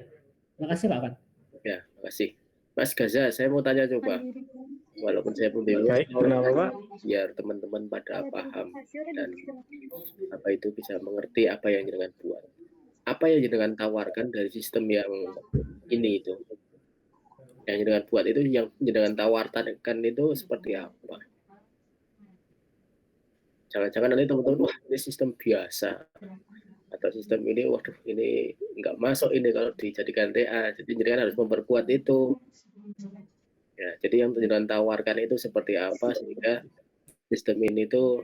Speaker 6: Terima kasih Pak Pan.
Speaker 5: Ya, terima kasih. Mas Gaza, saya mau tanya coba. Walaupun saya pun bingung,
Speaker 4: Baik, kenapa Pak?
Speaker 5: biar teman-teman pada paham dan apa itu bisa mengerti apa yang jenengan buat. Apa yang jenengan tawarkan dari sistem yang ini itu? Yang jenengan buat itu, yang jenengan tawarkan itu seperti apa? Jangan-jangan nanti teman-teman, wah ini sistem biasa. Atau sistem ini, waduh ini nggak masuk ini kalau dijadikan TA. Jadi jenengan harus memperkuat itu. Ya, jadi yang jenengan tawarkan itu seperti apa sehingga sistem ini tuh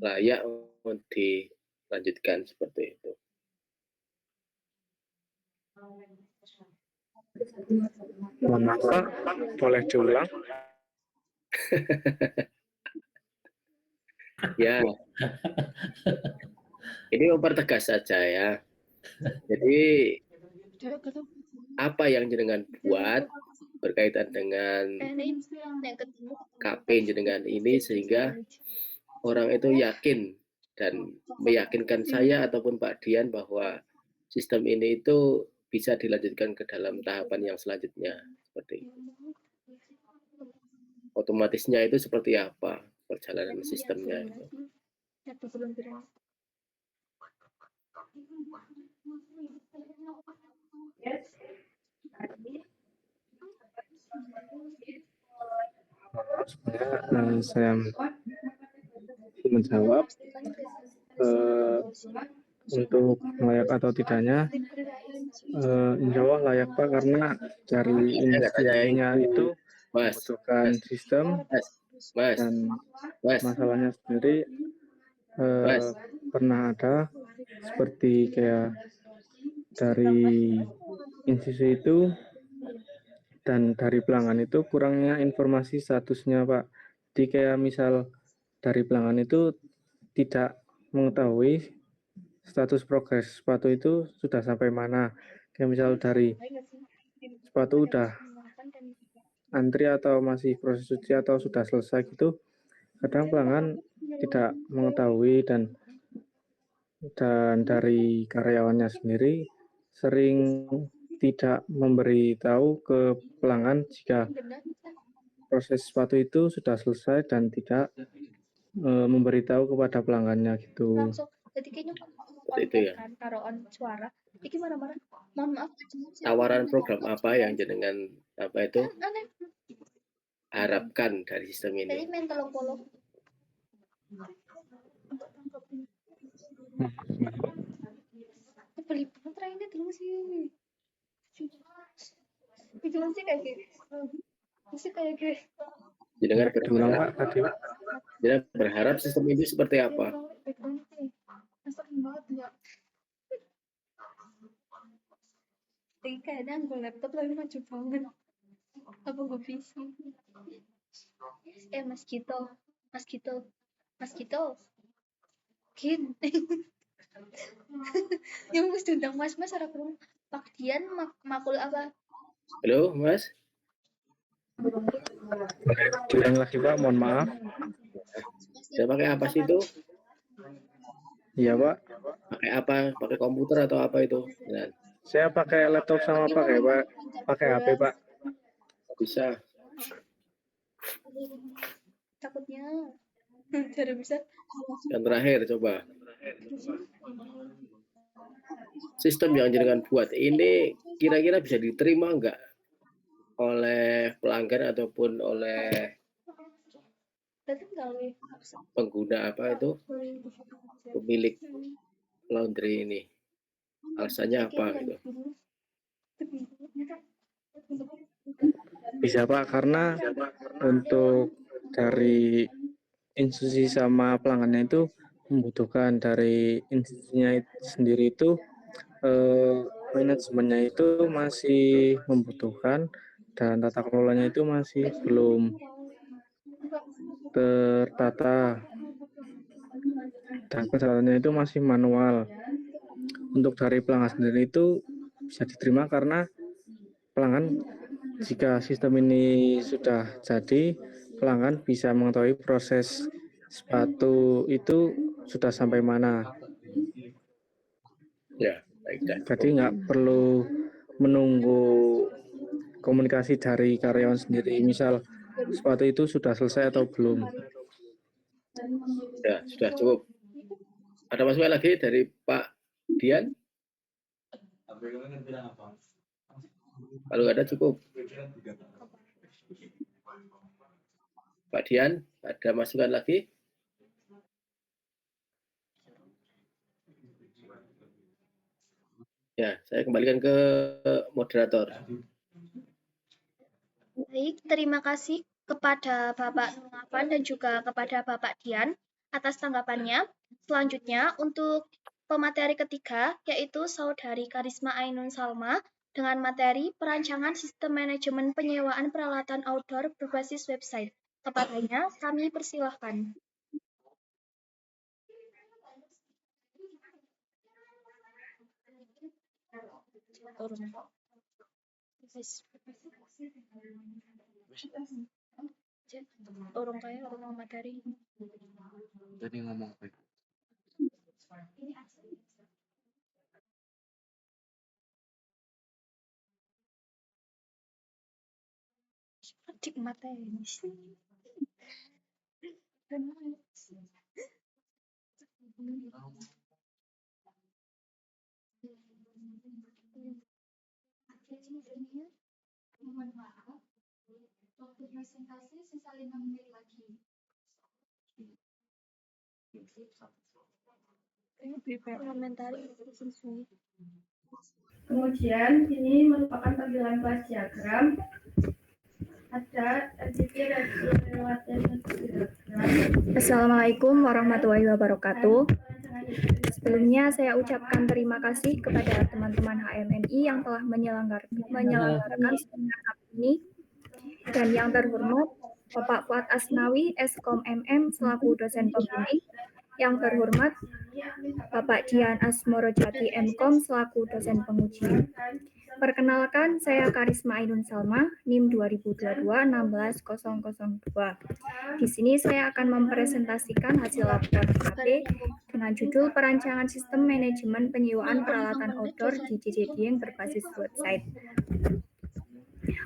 Speaker 5: layak untuk dilanjutkan seperti itu.
Speaker 4: Mohon maaf Pak, boleh diulang?
Speaker 5: Ya, ini mempertegas saja ya. Jadi apa yang jenengan buat berkaitan dengan KP jenengan ini sehingga orang itu yakin dan meyakinkan saya ataupun Pak Dian bahwa sistem ini itu bisa dilanjutkan ke dalam tahapan yang selanjutnya seperti itu. Otomatisnya itu seperti apa perjalanan sistemnya itu.
Speaker 4: Saya menjawab untuk layak atau tidaknya, insya Allah layak Pak, karena dari inisialnya itu membutuhkan sistem dan masalahnya sendiri pernah ada seperti kayak dari institusi itu dan dari pelanggan itu kurangnya informasi statusnya Pak. Jadi kayak misal dari pelanggan itu tidak mengetahui status progres sepatu itu sudah sampai mana. Kayak misal dari sepatu udah antri atau masih proses cuci atau sudah selesai gitu, kadang pelanggan tidak mengetahui dan dari karyawannya sendiri sering tidak memberitahu ke pelanggan jika proses sepatu itu sudah selesai dan tidak memberitahu kepada pelanggannya gitu.
Speaker 5: Seperti itu ya. Tawaran program apa yang jenengan apa itu harapkan dari sistem ini? Jenengan berharap sistem ini seperti apa?
Speaker 2: Kadang gue laptop lagi maju banget. Apa gue PC? Mas Gito. Kin. Yang mesti undang Mas harap dong. Pak Dian makul apa?
Speaker 5: Halo, Mas.
Speaker 4: Ulang lagi Pak, mohon maaf.
Speaker 5: Saya pakai apa sih itu?
Speaker 4: Iya Pak.
Speaker 5: Pakai apa? Pakai komputer atau apa itu? Ya.
Speaker 4: Saya pakai laptop sama pakai HP Pak.
Speaker 5: Bisa.
Speaker 2: Takutnya tidak bisa.
Speaker 5: Yang terakhir coba. Sistem yang jenengan buat ini kira-kira bisa diterima enggak oleh pelanggan ataupun oleh pengguna apa itu pemilik laundry ini? Alasannya apa gitu?
Speaker 4: Bisa Pak, karena untuk dari institusi sama pelanggannya itu membutuhkan dari institusinya sendiri itu manajemennya itu masih membutuhkan dan tata kelolanya itu masih belum tertata dan pencatatannya itu masih manual. Untuk dari pelanggan sendiri itu bisa diterima karena pelanggan jika sistem ini sudah jadi, pelanggan bisa mengetahui proses sepatu itu sudah sampai mana.
Speaker 5: Ya, baik.
Speaker 4: Jadi nggak perlu menunggu komunikasi dari karyawan sendiri. Misal sepatu itu sudah selesai atau belum.
Speaker 5: Ya, sudah cukup. Ada masukan lagi dari Pak Dian? Kalau nggak ada cukup. Pak Dian, ada masukan lagi? Ya, saya kembalikan ke moderator.
Speaker 2: Baik, terima kasih kepada Bapak Nurafan dan juga kepada Bapak Dian atas tanggapannya. Selanjutnya untuk pemateri ketiga yaitu Saudari Karisma Ainun Salma dengan materi perancangan sistem manajemen penyewaan peralatan outdoor berbasis website. Kepadanya kami persilahkan. Orang kaya orang materi.
Speaker 3: Jadi ngomong baik.
Speaker 2: Adik materi. Waktu presentasi sisa 5 menit lagi.
Speaker 7: Kemudian ini merupakan tampilan kelas diagram. Ada RGB dan
Speaker 8: Assalamualaikum warahmatullahi wabarakatuh. Sebelumnya saya ucapkan terima kasih kepada teman-teman HMNI yang telah menyelenggarakan seminar ini, dan yang terhormat Bapak Fuad Asnawi, Eskom MM selaku dosen pembimbing, yang terhormat Bapak Dian Asmorojati Mkom selaku dosen penguji. Perkenalkan, saya Karisma Ainun Salma, NIM 2022-16002. Di sini saya akan mempresentasikan hasil laporan KP dengan judul Perancangan Sistem Manajemen Penyewaan Peralatan Outdoor di JJ Dieng berbasis website.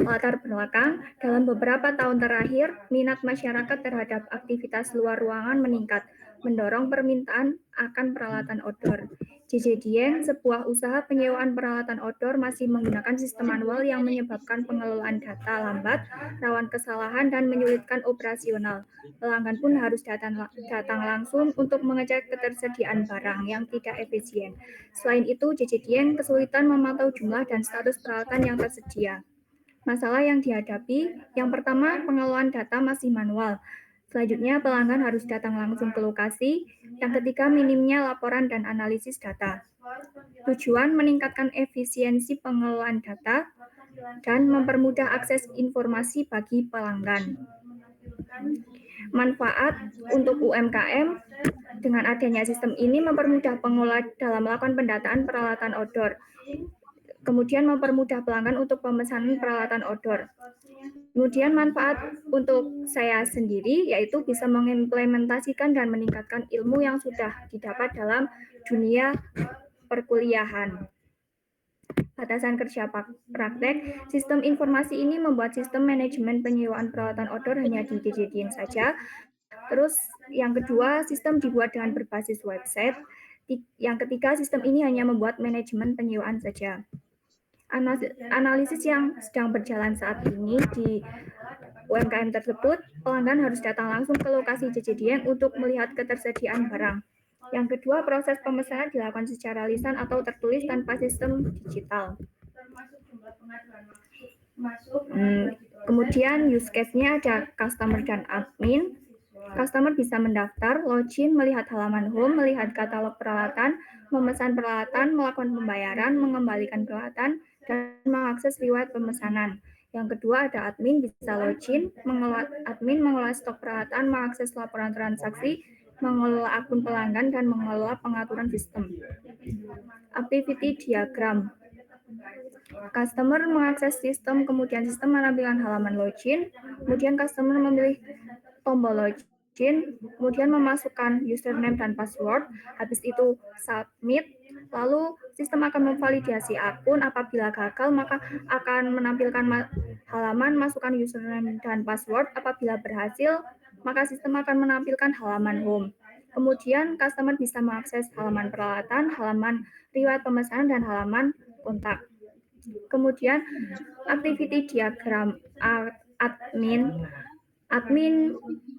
Speaker 8: Latar belakang, dalam beberapa tahun terakhir, minat masyarakat terhadap aktivitas luar ruangan meningkat, mendorong permintaan akan peralatan outdoor. JJ Dieng, sebuah usaha penyewaan peralatan outdoor, masih menggunakan sistem manual yang menyebabkan pengelolaan data lambat, rawan kesalahan, dan menyulitkan operasional. Pelanggan pun harus datang langsung untuk mengecek ketersediaan barang yang tidak efisien. Selain itu, JJ Dieng kesulitan memantau jumlah dan status peralatan yang tersedia. Masalah yang dihadapi, yang pertama, pengelolaan data masih manual. Selanjutnya, pelanggan harus datang langsung ke lokasi. Yang ketiga, minimnya laporan dan analisis data. Tujuan meningkatkan efisiensi pengelolaan data dan mempermudah akses informasi bagi pelanggan. Manfaat untuk UMKM, dengan adanya sistem ini mempermudah pengelola dalam melakukan pendataan peralatan outdoor. Kemudian mempermudah pelanggan untuk pemesanan peralatan outdoor. Kemudian manfaat untuk saya sendiri yaitu bisa mengimplementasikan dan meningkatkan ilmu yang sudah didapat dalam dunia perkuliahan. Batasan kerja praktek, sistem informasi ini membuat sistem manajemen penyewaan peralatan outdoor hanya di JJ Dieng saja. Terus yang kedua, sistem dibuat dengan berbasis website. Yang ketiga, sistem ini hanya membuat manajemen penyewaan saja. Analisis yang sedang berjalan saat ini di UMKM tersebut, pelanggan harus datang langsung ke lokasi JJ Dieng untuk melihat ketersediaan barang. Yang kedua, proses pemesanan dilakukan secara lisan atau tertulis tanpa sistem digital. Kemudian use case-nya ada customer dan admin. Customer bisa mendaftar, login, melihat halaman home, melihat katalog peralatan, memesan peralatan, melakukan pembayaran, mengembalikan peralatan, dan mengakses riwayat pemesanan. Yang kedua ada admin, bisa login, mengelola stok peralatan, mengakses laporan transaksi, mengelola akun pelanggan, dan mengelola pengaturan sistem. Activity diagram. Customer mengakses sistem, kemudian sistem menampilkan halaman login, kemudian customer memilih tombol login, kemudian memasukkan username dan password, habis itu submit, Lalu sistem akan memvalidasi akun, apabila gagal maka akan menampilkan halaman masukkan username dan password, apabila berhasil maka sistem akan menampilkan halaman home. Kemudian customer bisa mengakses halaman peralatan, halaman riwayat pemesanan, dan halaman kontak. Kemudian activity diagram admin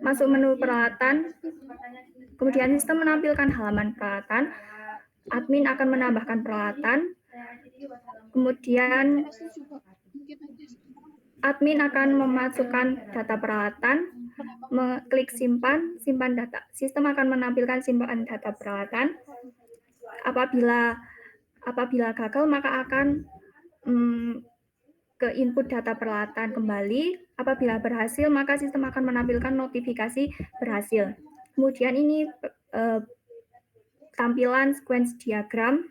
Speaker 8: masuk menu peralatan, kemudian sistem menampilkan halaman peralatan, admin akan menambahkan peralatan, kemudian admin akan memasukkan data peralatan, klik simpan data. Sistem akan menampilkan simpan data peralatan. Apabila gagal maka akan ke input data peralatan kembali. Apabila berhasil maka sistem akan menampilkan notifikasi berhasil. Kemudian ini tampilan sequence diagram.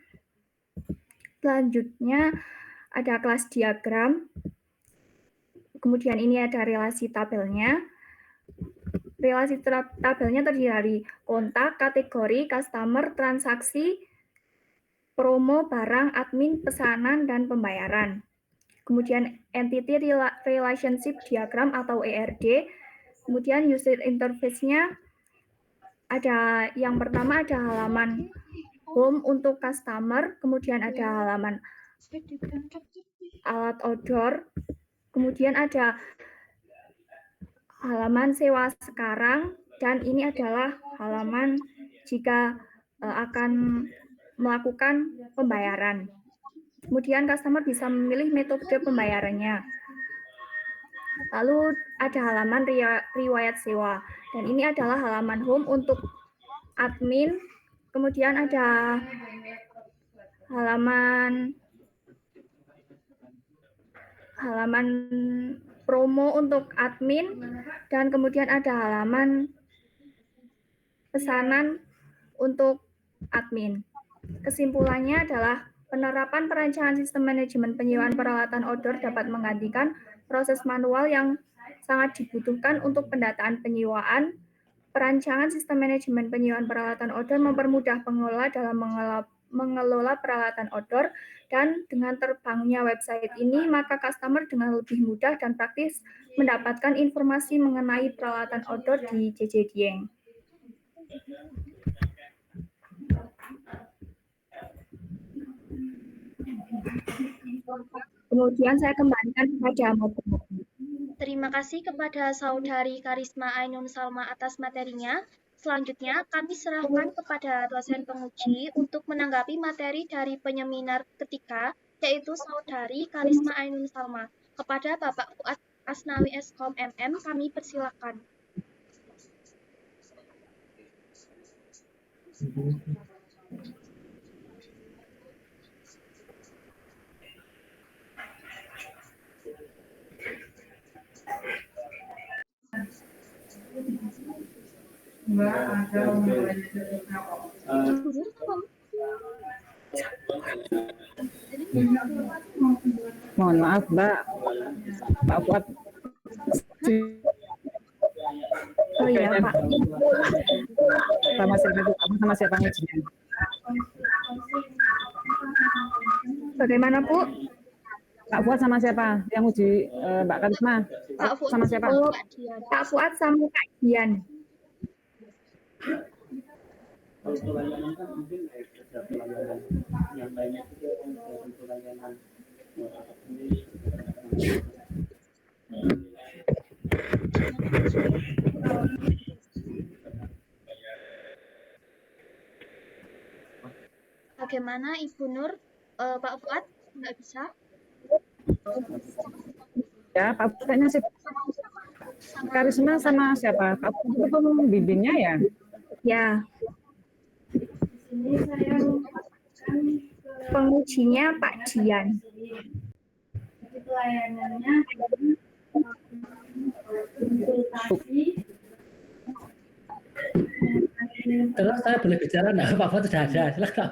Speaker 8: Selanjutnya ada kelas diagram. Kemudian ini ada relasi tabelnya. Relasi tabelnya terdiri dari kontak, kategori, customer, transaksi, promo, barang, admin, pesanan, dan pembayaran. Kemudian entity relationship diagram atau ERD. Kemudian user interface-nya ada yang pertama ada halaman home untuk customer, kemudian ada halaman alat outdoor, kemudian ada halaman sewa sekarang, dan ini adalah halaman jika akan melakukan pembayaran. Kemudian customer bisa memilih metode pembayarannya. Lalu ada halaman riwayat sewa, dan ini adalah halaman home untuk admin. Kemudian ada halaman promo untuk admin, dan kemudian ada halaman pesanan untuk admin. Kesimpulannya adalah penerapan perancangan sistem manajemen penyewaan peralatan outdoor dapat menggantikan proses manual yang sangat dibutuhkan untuk pendataan penyewaan. Perancangan sistem manajemen penyewaan peralatan outdoor mempermudah pengelola dalam mengelola peralatan outdoor, dan dengan terbangnya website ini, maka customer dengan lebih mudah dan praktis mendapatkan informasi mengenai peralatan outdoor di JJ Dieng. Kemudian saya kembalikan kepada moderator.
Speaker 2: Terima kasih kepada Saudari Karisma Ainun Salma atas materinya. Selanjutnya, kami serahkan kepada dosen penguji untuk menanggapi materi dari penyeminar ketiga, yaitu Saudari Karisma Ainun Salma. Kepada Bapak Fuad Asnawi Eskom MM, kami persilakan.
Speaker 9: Mohon maaf, Mbak. Pak Fuad.
Speaker 8: Oh iya, Pak.
Speaker 9: Sama siapa ngujinya?
Speaker 8: Bagaimana, Bu?
Speaker 9: Pak Fuad sama siapa yang uji Mbak Karisma?
Speaker 2: Pak Fuad
Speaker 9: sama siapa?
Speaker 8: Oh, Pak Fuad sama Kak Dian.
Speaker 2: Bagaimana Ibu Nur? Pak Fuad nggak bisa?
Speaker 9: Ya, Pak Fuadnya sih. Karisma sama siapa? Pak Fuad itu pembimbingnya ya?
Speaker 8: Ya. Pengujinya Pak Dian.
Speaker 7: Pelayanannya konsultasi.
Speaker 6: Terus saya boleh bicara enggak? Pak Fuad sudah ada, silakan.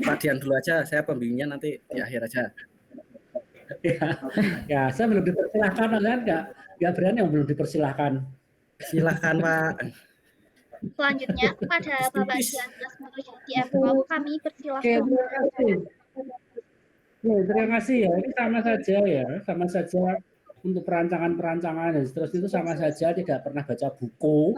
Speaker 3: Pak Dian dulu aja, saya pembimbingnya nanti di akhir aja.
Speaker 6: Ya, saya belum dipersilahkan kan, nggak berani yang belum dipersilahkan.
Speaker 3: Silahkan Pak.
Speaker 2: Selanjutnya kepada Bapak Dian Asmorojati MKOM, kami
Speaker 6: Oke,
Speaker 2: persilahkan.
Speaker 6: terima kasih. Terima kasih ya. Ini sama saja ya, sama saja untuk perancangan-perancangan dan seterusnya itu sama saja tidak pernah baca buku.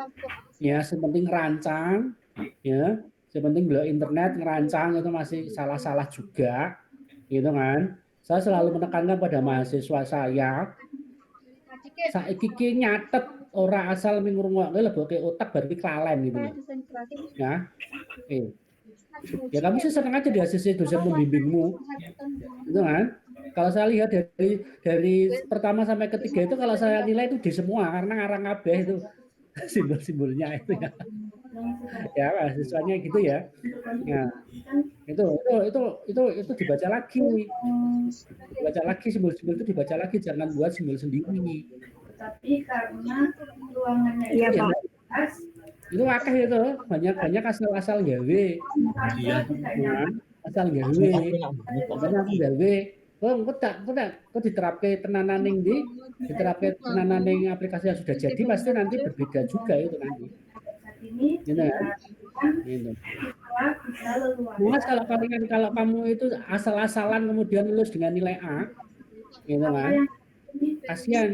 Speaker 6: Ya, sepenting rancang, ya, sepenting beliau internet ngerancang itu masih salah-salah juga, gitu kan? Saya selalu menekankan pada mahasiswa saya saiki nyatet ora asal ngrungokke leboke otak berarti klalen gitu loh. Ya. Ya kamu sih senang aja di ACC dosen pembimbingmu. Itu kan? Kalau saya lihat dari pertama sampai ketiga itu kalau saya nilai itu di semua karena ngarang kabeh itu simbol-simbolnya itu ya. Ya, mahasiswanya gitu ya. Ya. Itu dibaca lagi. Dibaca lagi simbol-simbol itu dibaca lagi, jangan buat simbol sendiri.
Speaker 7: Tapi karena ruangannya
Speaker 8: Iya, Pak.
Speaker 6: Itu akeh itu, banyak asal gawe. Asal gawe. Makanya aku gawe. Kok diterapke tenanan ning ndi? Diterapke tenanan ning aplikasi yang sudah jadi pasti nanti berbeda juga itu nanti. Gitu kan? Gitu. Mas kalau kamu itu asal-asalan kemudian lulus dengan nilai A, gitu kan?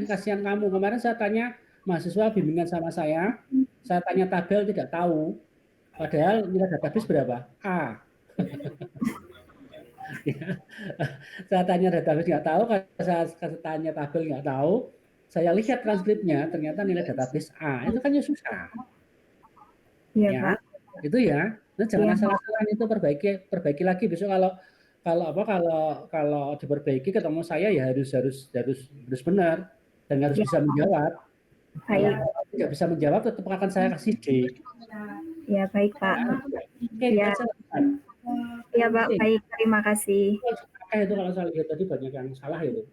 Speaker 6: Kasihan kamu. Kemarin saya tanya mahasiswa bimbingan sama saya tanya tabel tidak tahu, padahal nilai database berapa? A. Ya. Saya tanya database nggak tahu, saya tanya tabel nggak tahu, saya lihat transkripnya ternyata nilai database A. Itu kan ya susah.
Speaker 8: Iya,
Speaker 6: Ya,
Speaker 8: Pak.
Speaker 6: itu ya. Nah, jangan
Speaker 8: Ya,
Speaker 6: asal-asalan itu perbaiki lagi besok kalau diperbaiki ketemu saya ya harus benar dan harus bisa menjawab. Kalau tidak bisa menjawab tetap akan saya kasih D.
Speaker 8: Ya, baik, Pak.
Speaker 6: Oke,
Speaker 8: Ya. Ya, Pak, baik. Terima kasih.
Speaker 6: Itu kalau saya lihat tadi banyak yang salah itu.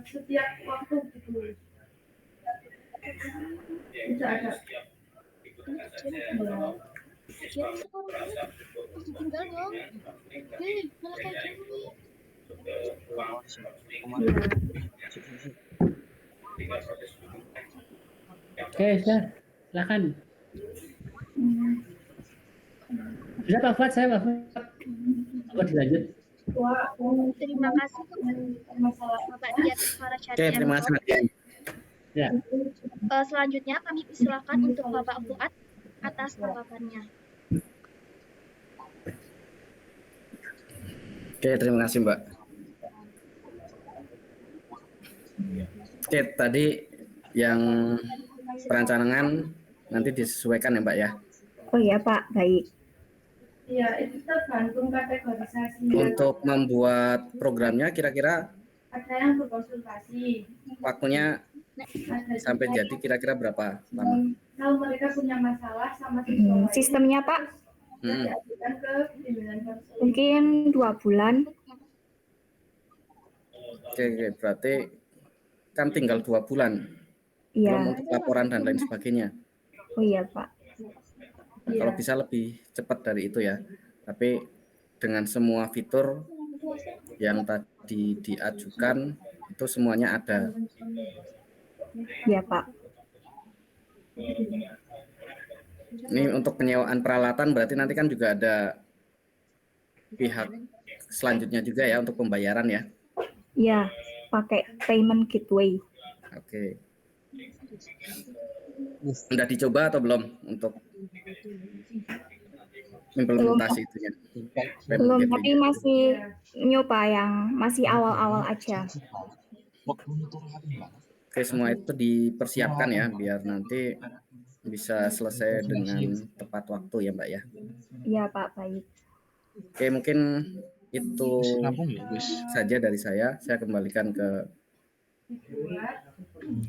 Speaker 7: Setiap waktu gitu. Tidak ada.
Speaker 6: Oke, silakan. Bisa Pak Fuad, saya Pak Fuad. Apa dilanjut?
Speaker 2: Terima kasih Bapak Dian Asmorojati.
Speaker 3: Oke, terima kasih.
Speaker 6: Ya.
Speaker 2: Selanjutnya kami persilakan untuk Bapak Fuad atas tanggapannya.
Speaker 3: Oke, terima kasih Mbak. Oke, tadi yang perancangan nanti disesuaikan ya Mbak ya.
Speaker 8: Oh iya Pak, baik.
Speaker 7: Iya, itu tergantung kategorisasi.
Speaker 3: Untuk membuat programnya kira-kira
Speaker 7: ada yang berkonsultasi.
Speaker 3: Waktunya sampai jadi kira-kira berapa lama?
Speaker 7: Kalau mereka punya masalah sama siswa
Speaker 8: sistemnya Pak?
Speaker 7: diajukan ke bimbingan konseling.
Speaker 8: Mungkin 2 bulan.
Speaker 3: Oke, berarti kan tinggal 2 bulan.
Speaker 8: Iya.
Speaker 3: Belum untuk laporan dan lain sebagainya.
Speaker 8: Oh iya Pak.
Speaker 3: Kalau bisa lebih cepat dari itu ya. Tapi dengan semua fitur yang tadi diajukan itu semuanya ada.
Speaker 8: Iya Pak.
Speaker 3: Ini untuk penyewaan peralatan berarti nanti kan juga ada pihak selanjutnya juga ya untuk pembayaran ya.
Speaker 8: Iya, pakai payment gateway.
Speaker 3: Oke. Sudah dicoba atau belum untuk implementasi itunya?
Speaker 8: Belum, tapi masih nyoba yang masih awal-awal aja.
Speaker 3: Oke, semua itu dipersiapkan ya biar nanti bisa selesai dengan tepat waktu ya Mbak ya.
Speaker 8: Iya Pak, baik.
Speaker 3: Oke, mungkin itu saja dari saya kembalikan ke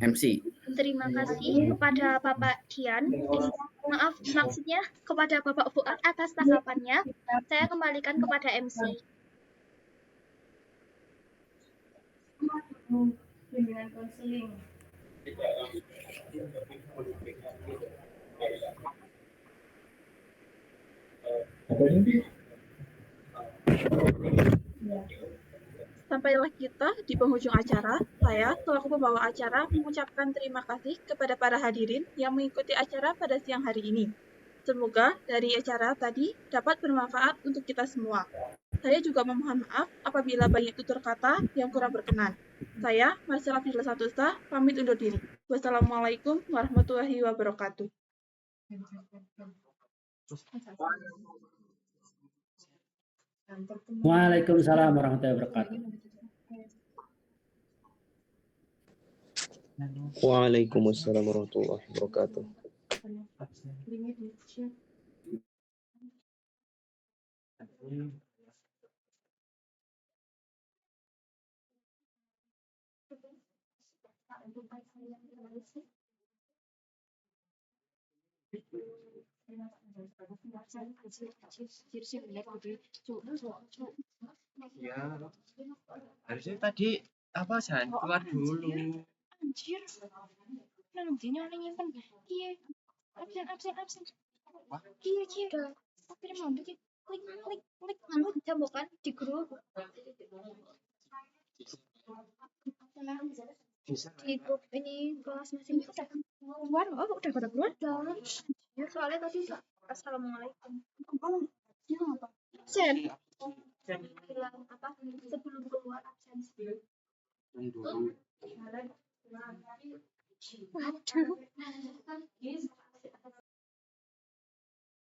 Speaker 3: MC.
Speaker 2: Terima kasih kepada Bapak Dian. Maaf, maksudnya kepada Bapak Fuad atas tanggapannya. Saya kembalikan kepada MC.
Speaker 7: Bimbingan konseling.
Speaker 10: Sampailah kita di penghujung acara. Saya, selaku pembawa acara, mengucapkan terima kasih kepada para hadirin yang mengikuti acara pada siang hari ini. Semoga dari acara tadi dapat bermanfaat untuk kita semua. Saya juga memohon maaf apabila banyak tutur kata yang kurang berkenan. Saya, Marcella Firla Satusa, pamit undur diri. Wassalamualaikum warahmatullahi wabarakatuh.
Speaker 6: Waalaikumsalam warahmatullahi wabarakatuh.
Speaker 11: Waalaikumsalam warahmatullahi wabarakatuh.
Speaker 12: Ya, harusnya tadi apa San keluar dulu.
Speaker 13: Anjir. Nang dinya nyimpen. Iya. Absen. Iya. Kirim mau klik anu jambokan di grup. Di grup ini kelas masing-masing. Keluar, udah pada keluar. Ya, soalnya tadi assalamualaikum. Ya apa? Absen. Bilang apa? Sebelum keluar absen. Waduh.